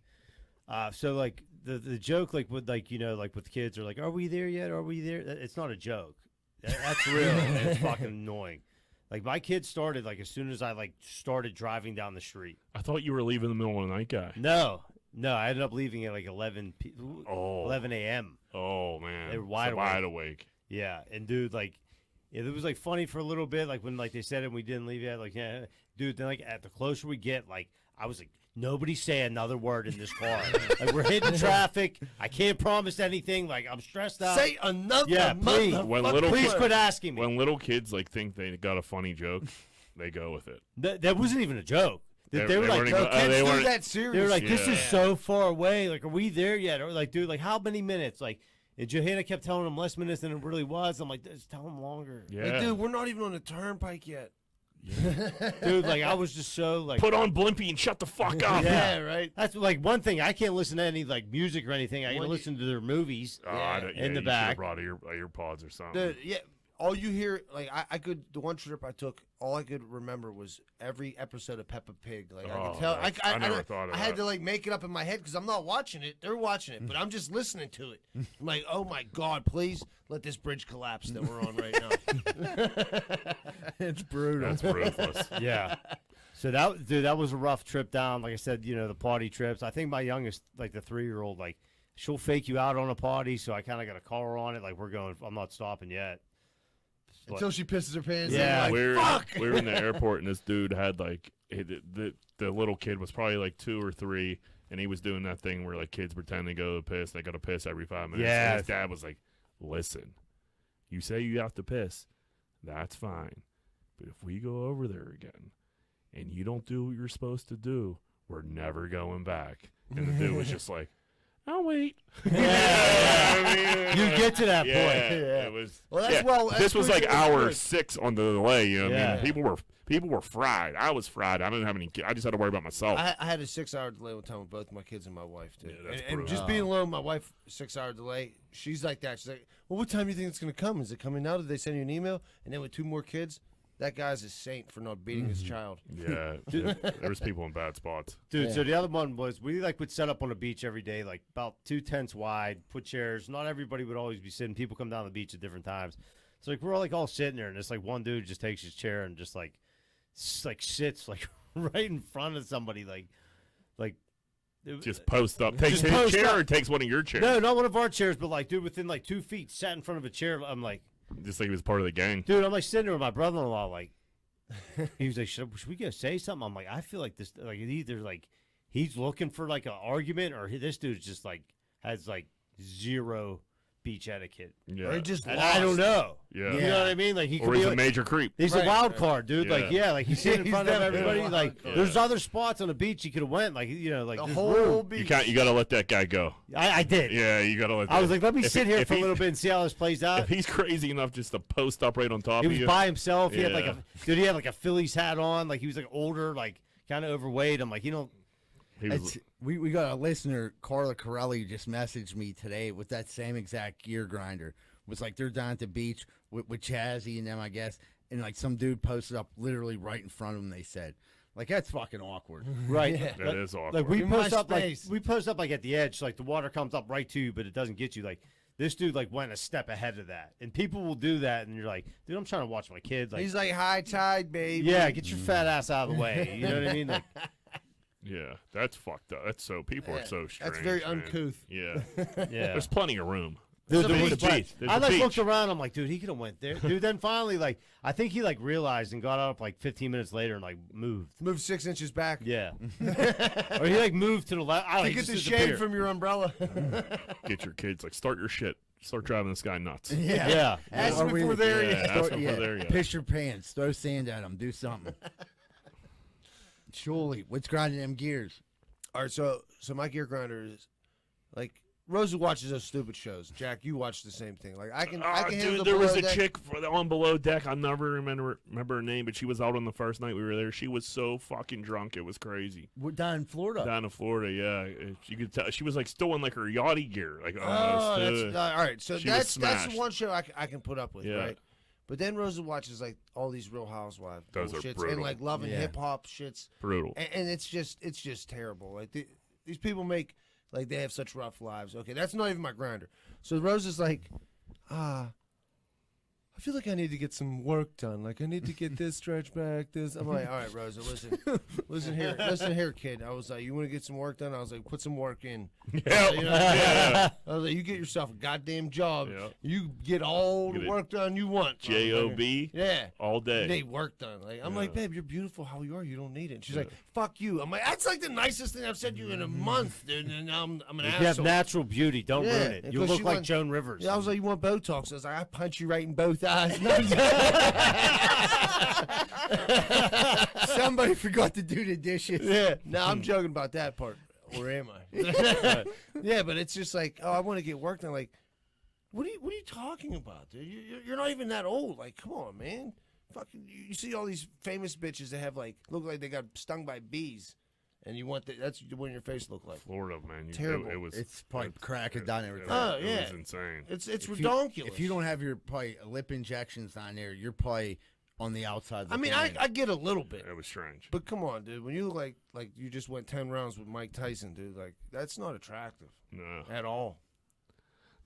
So like the joke, like with like like with kids are like, are we there yet? Are we there? It's not a joke. That's real. And it's fucking annoying. Like my kids started like as soon as I like started driving down the street. I thought you were leaving in the middle of the night, guy. No, I ended up leaving at like 11 a.m. Oh man, They were wide awake. Yeah, and dude, like, it was like funny for a little bit, like when like they said it, and we didn't leave yet. Like, yeah, dude. Then like at the closer we get, like I was like, nobody say another word in this car. Like we're hitting traffic. I can't promise anything. Like I'm stressed out. Say another. Yeah, please. Please quit asking me. When little kids like think they got a funny joke, they go with it. That wasn't even a joke. They were like, they weren't that serious. they were like, this Yeah. is so far away. Like, are we there yet? Or like, dude, like how many minutes? Like, and Johanna kept telling him less minutes than it really was. I'm like, just tell him longer. Yeah, Like, dude, we're not even on the turnpike yet. Dude, like I was just so like. put on Blimpy and shut the fuck up. Yeah. Right. That's like one thing. I can't listen to any like music or anything. I can When listen to their movies. In the back. brought earpods or something. Dude, yeah. All you hear, like, I could, the one trip I took, all I could remember was every episode of Peppa Pig. Like, I Oh, could tell. I never thought of I had that. to, like, make it up in my head because I'm not watching it. They're watching it, but I'm just listening to it. I'm like, oh, my God, please let this bridge collapse that we're on right now. It's brutal. That's ruthless. Yeah. So that was a rough trip down. Like I said, the potty trips. I think my youngest, like the 3-year-old, like she'll fake you out on a potty. So I kind of got to call her on it. Like I'm not stopping yet. Until she pisses her pants. Yeah. I'm like, fuck! We were in the airport, and this dude had like the little kid was probably like 2 or 3, and he was doing that thing where like kids pretend to go to piss. They got to piss every 5 minutes. Yeah. And his dad was like, "Listen, you say you have to piss, that's fine, but if we go over there again, and you don't do what you're supposed to do, we're never going back." And the dude was just like, "I'll wait." You get to that point. Yeah, it was. Well, that's this that's was pretty like good. hour 6 on the delay. You know what I Yeah. mean? People were fried. I was fried. I didn't have any kids. I just had to worry about myself. I had a 6-hour delay one time with both my kids and my wife, too. Yeah, that's and brutal. just being alone, my wife, 6-hour delay, she's like that. She's like, well, what time do you think it's going to come? Is it coming now? Did they send you an email? And then with 2 more kids, that guy's a saint for not beating his child. Yeah, there was people in bad spots. Dude, so the other one was we like would set up on the beach every day, like about 2 tents wide, put chairs. Not everybody would always be sitting. People come down the beach at different times. So like we're all sitting there, and it's like one dude just takes his chair and just like sits like right in front of somebody, like Just post up. Takes Just his post chair up. or takes one of your chairs? no, not one of our chairs, but like dude within like 2 feet, sat in front of a chair. I'm like, Just like he was part of the gang. dude, I'm like sitting there with my brother-in-law, like he was like, should we go say something? I'm like, I feel like this, like either like he's looking for like an argument, or this dude's just like has like zero beach etiquette. Yeah. Or he just And lost. I don't know. Yeah. You know what I mean? Like he could Or be he's a like, major creep. he's Right, a wild right. card, dude. Like like he's sitting in He's front of definitely everybody. a wild Like card. there's other spots on the beach you could have went. Like like The this whole room. beach. You got to let that guy go. I did. Yeah, you got to let. I was like, let me if sit he- here if for a he- little bit and see how this plays out. If he's crazy enough just to post up right on top He of was you, by himself. He had like Yeah. he had like a Phillies hat on. Like he was like older, like kind of overweight. I'm like, he was. We got a listener, Carla Corelli, just messaged me today with that same exact gear grinder. Was like they're down at the beach with Chazzy and them, I guess, and like some dude posted up literally right in front of them. They said, like, that's fucking awkward. right. Yeah. That is awkward. Like we In my post up space. like at the edge, so, like the water comes up right to you, but it doesn't get you. Like this dude like went a step ahead of that, and people will do that, and you're like, dude, I'm trying to watch my kids. Like, He's like, high tide, baby. yeah, get your fat ass out of the way. You know what I mean? Like, Yeah, that's fucked up. That's so people are so strange. That's very man. uncouth. Yeah, yeah. there's plenty of room. Dude, There's there a was beach. plenty. There's I a like beach. looked around. I'm like, dude, he could have went there. Dude, then finally, like, I think he like realized and got up like 15 minutes later and like moved. Move 6 inches back. Yeah. Or he like moved to the left. I To like get just the shade disappeared. from your umbrella. Get your kids like start your shit. Start driving this guy nuts. Yeah. Ask Or him we- before there Yeah, yet. ask him before there yet. Piss your pants, throw sand at them, do something. Surely, what's grinding them gears? All right, so my gear grinder is like Rosa watches those stupid shows. Jack, you watch the same thing. Like I can handle dude, the there was Below a Deck. chick on Below Deck. I never remember her name, but she was out on the first night we were there. She was so fucking drunk, it was crazy. We're down in Florida. Down in Florida, yeah. You could tell she was like still in like her yachty gear, like Oh, almost. all right. So she was that's smashed. the one show I can put up with, Yeah. right? But then Rosa watches like all these Real Housewives Those are bullshits and brutal. like Love and Yeah. Hip Hop shits, Brutal. and it's just terrible. Like these people make like they have such rough lives. Okay, that's not even my grinder. So Rosa's like, I feel like I need to get some work done. Like I need to get this stretch back. This. I'm like, all right, Rosa, listen here, kid. I was like, you want to get some work done? I was like, put some work in. Yeah, You know, yeah. I was like, you get yourself a goddamn job. Yeah. You get all Get the it. work done you want. J-O-B Yeah. all day. They work done. Like I'm like, Yeah. babe, you're beautiful how you are. You don't need it. And she's like, fuck you. I'm like, that's like the nicest thing I've said to you in a month, dude. And now I'm an If you have asshole. natural beauty, don't Yeah, ruin it. You because look she like wants- Joan Rivers. Yeah, I was like, you want Botox? I was like, I punch you right in both eyes. Somebody forgot to do the dishes. Yeah. No, I'm joking about that part. Or am I? Yeah, but it's just like, oh, I want to get work done. Like, what are you talking about, dude? You're not even that old. Like, come on, man. Fucking, you see all these famous bitches that have like look like they got stung by bees, and you want that's what your face look like. Florida, man. Terrible. It was. It's probably cracking down everything. Oh, It yeah. was insane. It's If you- ridiculous. If you don't have your probably lip injections down there, you're probably on the outside. I mean, looking in. I get a little bit, It was strange. but come on, dude. When you look like you just went 10 rounds with Mike Tyson, dude, like that's not attractive No. at all.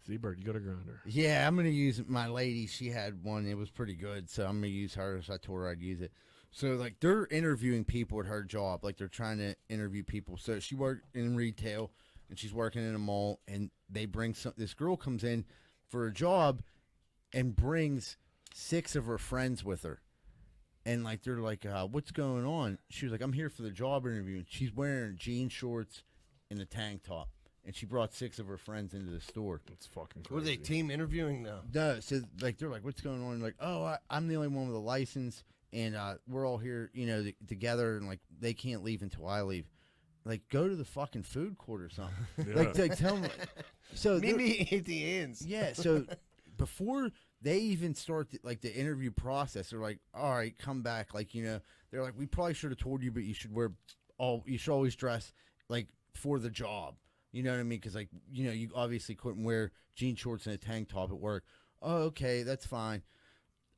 Seabird, you got a grinder. Yeah, I'm gonna use my lady. She had one. It was pretty good, so I'm gonna use hers. I told her I'd use it. So like they're interviewing people at her job. Like they're trying to interview people. So she worked in retail, and she's working in a mall. And they bring some. This girl comes in for a job, and brings 6 of her friends with her. And like they're like, "What's going on?" She was like, "I'm here for the job interview." And she's wearing jean shorts and a tank top. And she brought 6 of her friends into the store. It's fucking crazy. What are they team interviewing now? No, so like they're like, "What's going on?" Like, "Oh, I'm the only one with a license, and we're all here, together, and like they can't leave until I leave." Like, go to the fucking food court or something. Yeah. Like tell them. So Meet me at the ends. yeah, so before they even start the interview process, they're like, "All right, come back." Like, they're like, "We probably should have told you, but you should always dress like for the job." You know what I mean? Because, like, you obviously couldn't wear jean shorts and a tank top at work. Oh, okay, that's fine.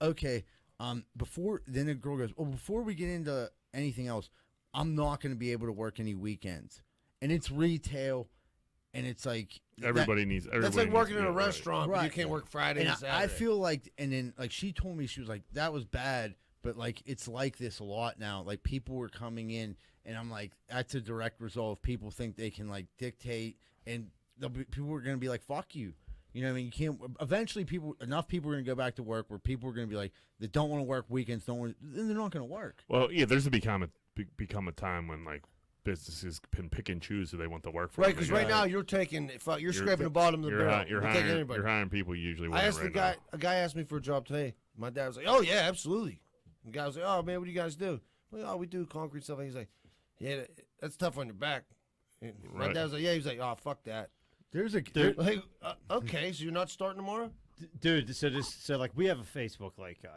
Okay, then the girl goes, "Well, before we get into anything else, I'm not going to be able to work any weekends." And it's retail, and it's like Everybody needs. That's like working in a right. restaurant, but you Right. can't work Friday and and Saturday. I feel like, and then like she told me, she was like, "That was bad, but like it's like this a lot now. Like people were coming in." And I'm like, that's a direct result of people think they can like dictate, and people are going to be like, "Fuck you." You know what I mean? You can't. Eventually, enough people are going to go back to work where people are going to be like, they don't want to work weekends, then they're not going to work. Well, yeah, there's become a time when like businesses can pick and choose who they want to work for. Right, because Like, right now you're scraping the bottom of the barrel. You're taking hiring. anybody. You're hiring people you usually. I want asked right a guy asked me for a job today. My dad was like, "Oh yeah, absolutely." The guy was like, "Oh man, what do you guys do?" Well, "Oh, we do concrete stuff." And he's like, "Yeah, that's tough on your back." And my Right. dad was like, "Yeah." He was like, "Oh, fuck that." There's a Like, okay, so you're not starting tomorrow? Dude, so like we have a Facebook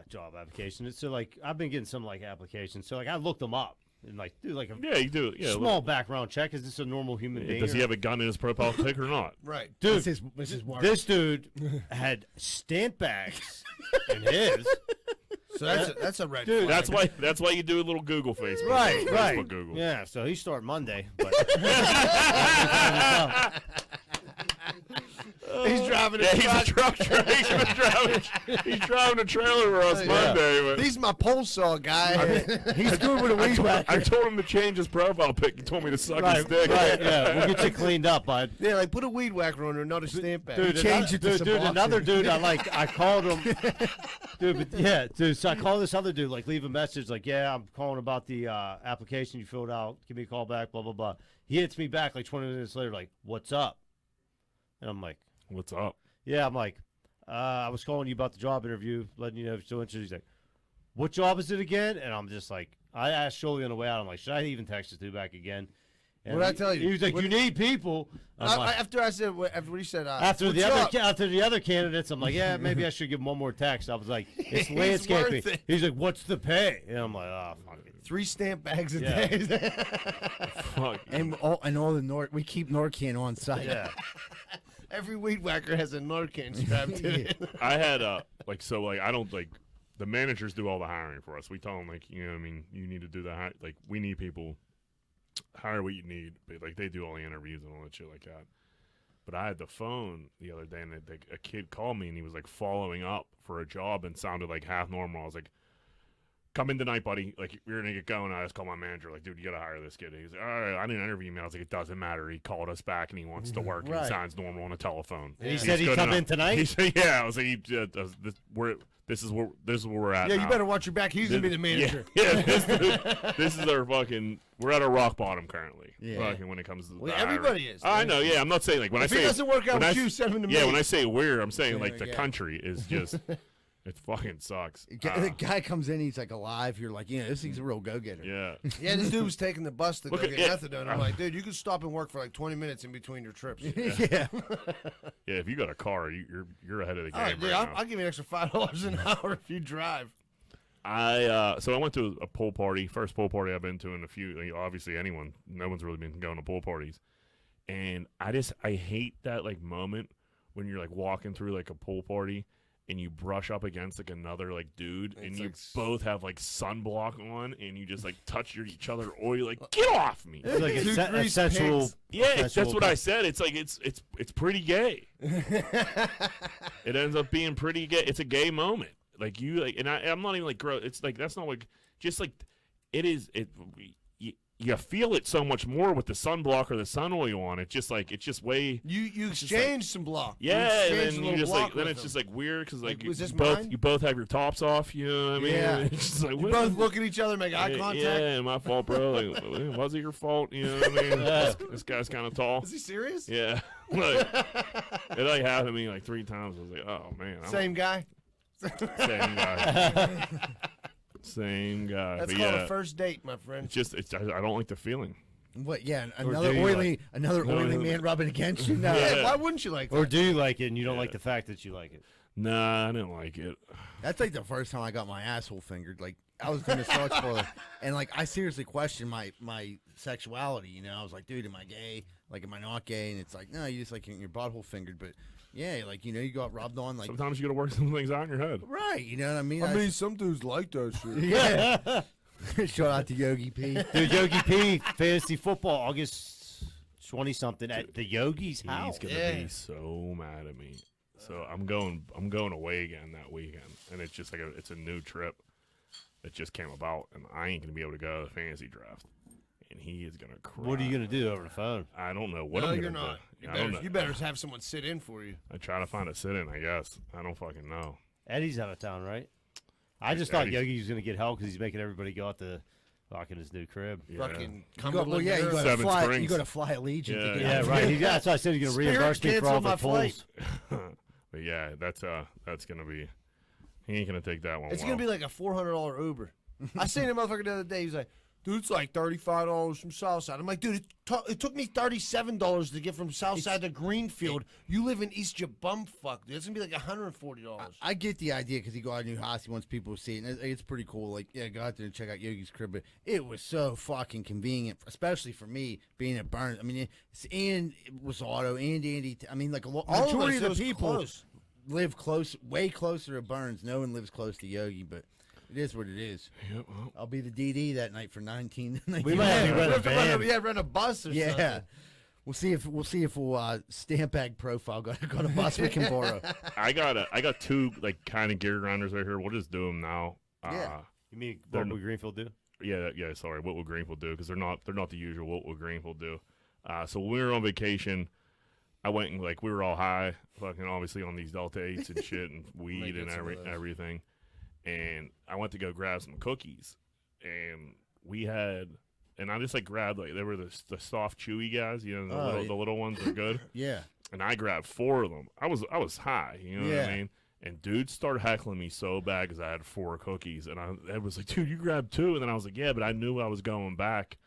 job application. So like I've been getting some like applications. So like I looked them up and like do like a now. Yeah, you do. Yeah. small background check. Is this a normal human being? Does he or- have a gun in his profile pic or not? Right. Dude, this is Mark. this dude had stamp bags in his. So that's a red Dude, flag. That's why you do a little Google face. Right. Facebook Google. Yeah, so he started Monday. But He's driving a Yeah, he's a truck. truck driver. He's driving a trailer for us Monday. But He's my pole saw guy. He's good with a weed whacker. I told him to change his profile pic. He told me to suck his right, dick. right, yeah, we'll get you cleaned up, bud. Yeah, like put a weed whacker on there, not a stamp bag. Dude, changed it to another Suboxone. dude. I called him. Dude. So I called this other dude. Like, leave a message. Like, yeah, I'm calling about the application you filled out. Give me a call back. Blah blah blah. He hits me back like 20 minutes later. Like, what's up? And I'm like, What's up? yeah. I'm like, I was calling you about the job interview, letting you know if you're still interested. He's like, what job is it again? And I'm just like, I asked Shirley on the way out. I'm like, should I even text this dude back again? And What'd I tell you? He was like, "You need people." I'm like, After I said, after he said, after the "What's other up?" after the other candidates, I'm like, "Yeah, maybe I should give him one more text." I was like, "It's landscaping." worth it. He's like, "What's the pay?" And I'm like, "Oh, fuck it." 3 stamp bags a Yeah. day. Fuck. And all the we keep Narcan on site. Yeah. Every weed whacker has a Narcan strapped to it. I had I don't like the managers do all the hiring for us. We tell them like, you know, what I mean, you need to do the like we need people, hire what you need, but like they do all the interviews and all that shit like that. But I had the phone the other day, and a kid called me, and he was like following up for a job and sounded like half normal. I was like, "Come in tonight, buddy. Like, we're gonna get going." I just called my manager, like, "Dude, you gotta hire this kid." He's like, "All right, I didn't interview him." I was like, "It doesn't matter." He called us back, and he wants to work. And Right. he sounds normal on the telephone. And he He's said he'd good come enough. in tonight? He said, "Yeah." I was like, "This is where we're at." Yeah, you now. better watch your back. He's going to be the manager. Yeah, this is our fucking. We're at a rock bottom currently. Yeah. Fucking when it comes to Well, the hiring. everybody is. I know. Yeah, I'm not saying like when If I say it doesn't work out when with I- you, send him to me. Yeah, when I say we're, I'm saying like the Yeah. country is just. It fucking sucks. The guy comes in, he's like alive. You're like, this thing's a real go-getter. Yeah. Yeah, this dude was taking the bus to Look go at- get yeah. methadone. I'm like, dude, you can stop and work for like 20 minutes in between your trips. Yeah. Yeah, if you got a car, you're ahead of the game All right, dude, right now. I'll give you an extra $5 an hour if you drive. So I went to a pool party, first pool party I've been to in a few. Like, obviously, no one's really been going to pool parties, and I hate that like moment when you're like walking through like a pool party and you brush up against like another like dude, and It's you like both have like sunblock on, and you just like touch each other, or you're like, get off me. It's like Two a greased sensual. pigs. Yeah, that's sensual what I said. It's like it's pretty gay. It ends up being pretty gay. It's a gay moment. Like you like, and I'm not even like gross. It's like that's not like just like it is. You feel it so much more with the sunblock or the sun oil on. It's just way. You just exchange some block. Yeah, You and exchange a then little you just block like then with it's them. just like weird because like, Like, was this you mine? both have your tops off. You know what I mean? Yeah. It's just like You what- both look at each other, make eye yeah, contact. Yeah, my fault, bro. Like, was it your fault? You know what I mean? This guy's kind of tall. Is he serious? Yeah, like, it like happened to me like 3 times. I was like, oh man, Same guy. same guy, same guy. That's But called yeah, a first date, my friend. I don't like the feeling. What? Yeah, Or another do you oily No, man rubbing against you. No. Yeah, why wouldn't you like that? Or do you like it and you don't like the fact that you like it? Nah, I didn't like it. That's like the first time I got my asshole fingered. Like I was going to start for, and like I seriously questioned my sexuality. You know, I was like, dude, am I gay? Like, am I not gay? And it's like, no, you just like getting your butthole fingered. But yeah, like you got rubbed on. Like, Sometimes you got to work some things out in your head. right? You know what I mean? some dudes like that shit. yeah. Shout out to Yogi P. Dude, Yogi P, fantasy football, August 20-something at the Yogi's house. He's gonna be so mad at me. So I'm going away again that weekend, and it's just like it's a new trip that just came about, and I ain't gonna be able to go to the fantasy draft, and he is gonna cry. What are you going to do over the phone? I don't know what No, I'm you're gonna not. do. I don't know. You better have someone sit in for you. I try to find a sit-in, I guess. I don't fucking know. Eddie's out of town, right? I just Eddie's- thought Yogi was going to get help because he's making everybody go out to fucking his new crib. Yeah. Fucking You Cumberland. you got to Seven fly. Springs. You got to fly Allegiant. Yeah. to get Yeah, out. right. That's why I said he's going to Spirit reimburse me for all canceled the my flight. pulls. But yeah, that's gonna be. He ain't gonna take that one. It's well. gonna be like a $400 Uber. I seen a motherfucker the other day. He's like, dude, it's like $35 from Southside. I'm like, dude, it took me $37 to get from Southside to Greenfield. You live in East, you bumfuck, dude. It's gonna be like $140. I get the idea because he got a new house. He wants people to see it. And it's pretty cool. Like, yeah, go out there and check out Yogi's crib. But it was so fucking convenient, especially for me being at Burns. I mean, it's and Rosado and Andy. I mean, like All majority of of us, the it was people close. live close, way closer to Burns. No one lives close to Yogi, but it is what it is. Yeah, well, I'll be the DD that night for 19. We might have to rent a van. Rent a bus or Yeah. something. We'll see if we'll stamp bag profile got a bus we can borrow. I got 2 like kind of gear grinders right here. We'll just do them now. Yeah. You mean They're- what would Greenfield do? Yeah. Sorry, what will Greenfield do? Because they're not the usual. What will Greenfield do? So when we were on vacation, I went and like we were all high, fucking obviously on these Delta 8s and shit and weed get and some of those. everything. And I went to go grab some cookies, and I just like grabbed like they were the soft chewy guys, you know, the little ones are good. Yeah. And I grabbed 4 of them. I was high, you know what I Yeah. mean? And dudes started heckling me so bad because I had 4 cookies, and I was like, dude, you grabbed 2, and then I was like, yeah, but I knew I was going back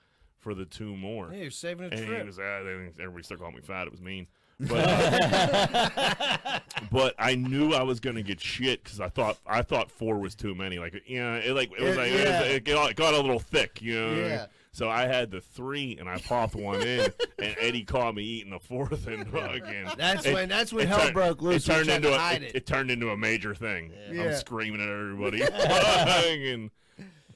for the 2 more. Hey, you're saving a And trip. he was, then everybody started calling me fat. It was mean. But, but I knew I was gonna get shit because I thought 4 was too many. Like, it got a little thick, you know. What I mean? Yeah. So I had the 3, and I popped one in, and Eddie caught me eating the 4th, and again, That's when it hell turned- broke loose. It turned We tried into to a hide it turned into a major thing. Yeah. I'm screaming at everybody.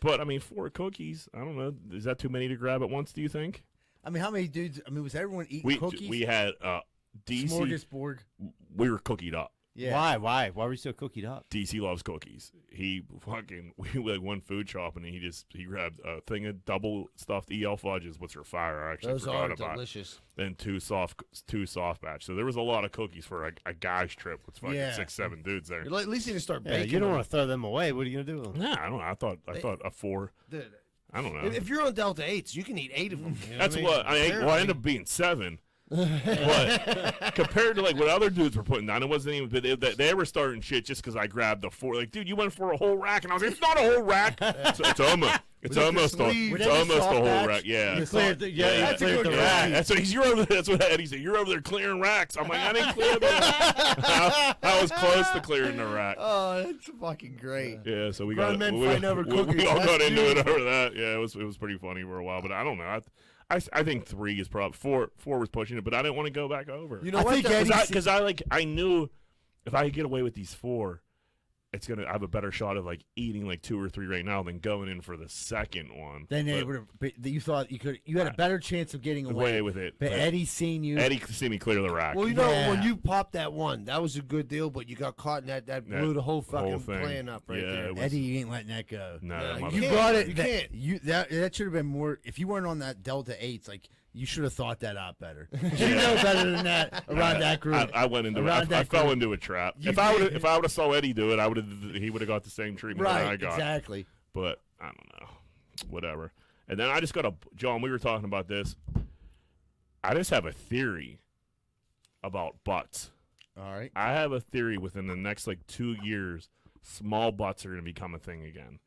But I mean, 4 cookies. I don't know. Is that too many to grab at once? Do you think? I mean, how many dudes? I mean, was everyone eating cookies? We had DC. Smorgasbord. We were cookied up. Yeah. Why were you so cookied up? DC loves cookies. He fucking we like one food shop and he grabbed a thing of double stuffed EL fudges, which are fire. I actually Those forgot are about. delicious. Then two soft batch. So there was a lot of cookies for a guy's trip with fucking Yeah. 6-7 dudes there. At least you can start Yeah, baking. you don't them. want to throw them away. What are you gonna do with them? Nah, I don't know. I thought a 4. Dude, I don't know. if you're on Delta 8s, you can eat 8 of them. You know That's what I mean? I ended up being 7. But compared to like what other dudes were putting down, it wasn't even. They were starting shit just because I grabbed the 4. Like, dude, you went for a whole rack, and I was like, it's not a whole rack. It's almost. It's almost a whole rack. Yeah. You cleared the, yeah, That's a you cleared good the rack. rack. That's what you're over. That's what Eddie said. You're over there clearing racks. I'm like, I didn't clear that. I was close to clearing the rack. Oh, that's fucking great. Yeah, so we Grown got men fighting over we cookies. all That's got into it beautiful. over that. Yeah, it was pretty funny for a while, but I don't know. I think 3 is probably 4 was pushing it, but I didn't want to go back over. You know I what? think though? Because I knew if I could get away with these 4, it's gonna I have a better shot of like eating like 2 or 3 right now than going in for the second one. Then they But would have. You thought you had a better chance of getting away. with it. But Eddie seen you. Eddie see me clear the rack. Well, you know, Yeah. when you popped that one, that was a good deal, but you got caught in that blew the whole fucking thing. plan up right Yeah, there. it was- Eddie, you ain't letting that go. no, Yeah, that you mother- You can't. got it. You that, can't. that should have been more. If you weren't on that Delta 8s, like you should have thought that out better. You know better than that around that group. I went into Around it. that I fell group. into a trap. You If I did. would have saw Eddie do it, he would have got the same treatment that I Right, got. exactly. But I don't know. Whatever. And then I just got John, we were talking about this. I just have a theory about butts. All right. I have a theory within the next like 2 years, small butts are going to become a thing again.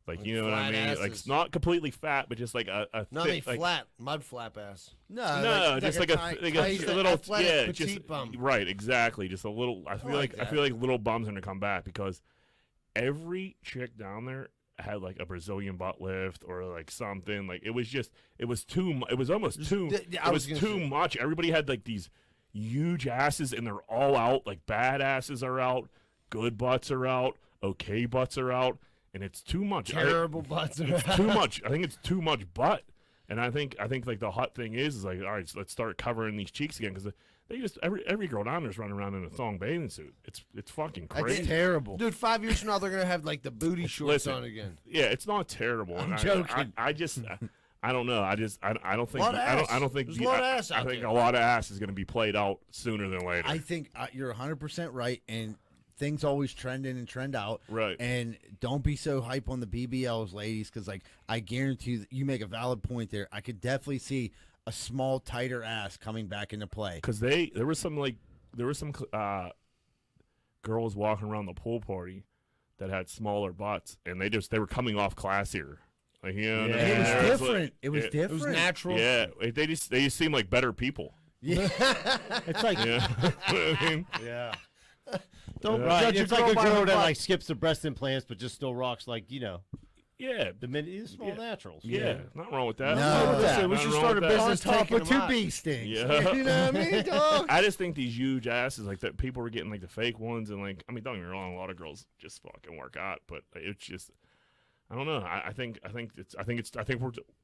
Like, you know what I flat mean? Like, asses. it's not completely fat, but just like a Not thick, a like, flat, mud flap ass. no, just like a little, athletic yeah, petite just bum. right, exactly, just a little. I feel like I feel like little bums are gonna come back because every chick down there had like a Brazilian butt lift or like something. Like it was too. It was almost too. I It was was gonna too say. much. Everybody had like these huge asses, and they're all out. Like bad asses are out, good butts are out, okay butts are out, and it's too much. Terrible butts. It's too much. I think it's too much butt, and I think like the hot thing is like, all right, so let's start covering these cheeks again because they just every girl down there's running around in a thong bathing suit. It's fucking crazy. That's terrible. Dude, 5 years from now, they're going to have, like, the booty shorts Listen, on again. Yeah, it's not terrible. I'm and joking. I just I don't know. I don't think Lot of ass. I don't think There's a lot of ass I out think there. a lot of ass is going to be played out sooner than later. I think you're 100% right, and things always trend in and trend out. Right. And don't be so hype on the BBLs, ladies, because like I guarantee you make a valid point there. I could definitely see a small, tighter ass coming back into play. Because there was some girls walking around the pool party that had smaller butts, and they were coming off classier. Like, you know what I And mean? it was There different. like- It was It different. was natural. Yeah, they just seem like better people. Yeah. It's like Yeah, I mean, yeah. Don't Right. judge It's a like girl a by her girl that butt. like skips the breast implants but just still rocks like yeah, the minute small Yeah. naturals. yeah, nothing wrong with that. No. Nothing wrong with Listen, that. we Nothing should wrong start with a that. On business top taking of them two out. bee stings. Yeah. You know what I mean, dog? I just think these huge asses, like that, people were getting like the fake ones, and like, I mean, don't get me wrong, a lot of girls just fucking work out, but it's just, I don't know. I think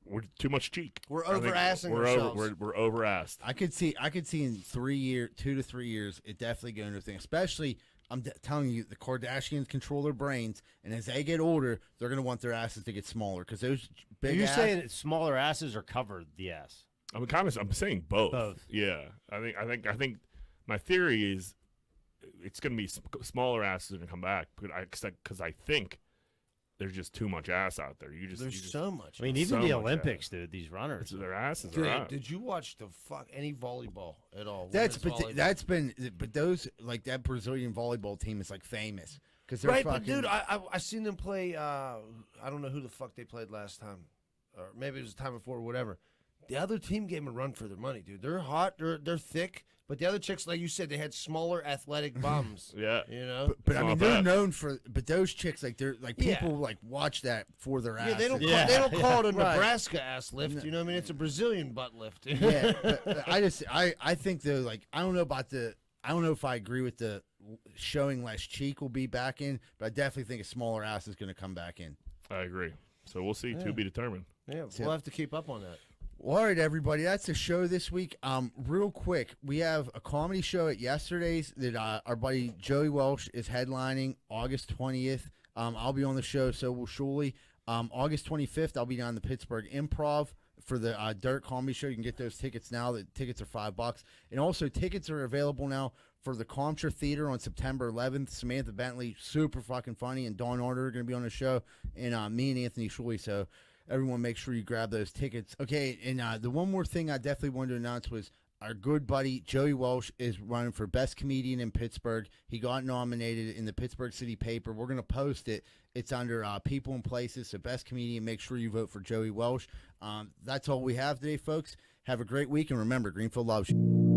we're too much cheek. We're I think over-assing we're ourselves. We're over-assed. I could see in 2 to 3 years, it definitely going to a thing. Especially, I'm telling you, the Kardashians control their brains, and as they get older, they're going to want their asses to get smaller because those Are big. you ass, saying that smaller asses are covered the ass? I'm saying both. Both. Yeah. I think my theory is it's going to be smaller asses going to come back, because I think there's just too much ass out there. There's so much. I mean, So even the much Olympics, dude. These runners. their asses Dude, are out. did you watch any volleyball at all? That's Women's volleyball? that's been but those like that Brazilian volleyball team is like famous because they're right, fucking. but dude, I seen them play. I don't know who the fuck they played last time, or maybe it was the time before, or whatever. the other team gave them a run for their money, dude. They're hot. They're thick. But the other chicks, like you said, they had smaller athletic bums. Yeah. You know? But I Not mean, they're bad. known for. But those chicks, like they're like Yeah. people like watch that for their ass. Yeah, they don't Yeah. call it a Right. Nebraska ass lift. You know what I mean? It's a Brazilian butt lift. Yeah, but I think though, like I don't know if I agree with the showing less cheek will be back in, but I definitely think a smaller ass is going to come back in. I agree. So we'll see. Yeah. To be determined. Yeah, we'll have to keep up on that. Well, all right, everybody, that's the show this week. Real quick, we have a comedy show at yesterday's that our buddy Joey Welsh is headlining August 20th. I'll be on the show, so will Shuley. August 25th, I'll be down the Pittsburgh Improv for the Dirt Comedy Show. You can get those tickets now. The tickets are $5. And also, tickets are available now for the Comtra Theater on September 11th. Samantha Bentley, super fucking funny, and Dawn Arter are going to be on the show, and me and Anthony Shuley. So everyone make sure you grab those tickets. Okay, and the one more thing I definitely wanted to announce was our good buddy Joey Welsh is running for Best Comedian in Pittsburgh. He got nominated in the Pittsburgh City paper. We're going to post it. It's under People and Places, so Best Comedian. Make sure you vote for Joey Welsh. That's all we have today, folks. Have a great week, and remember, Greenfield loves you.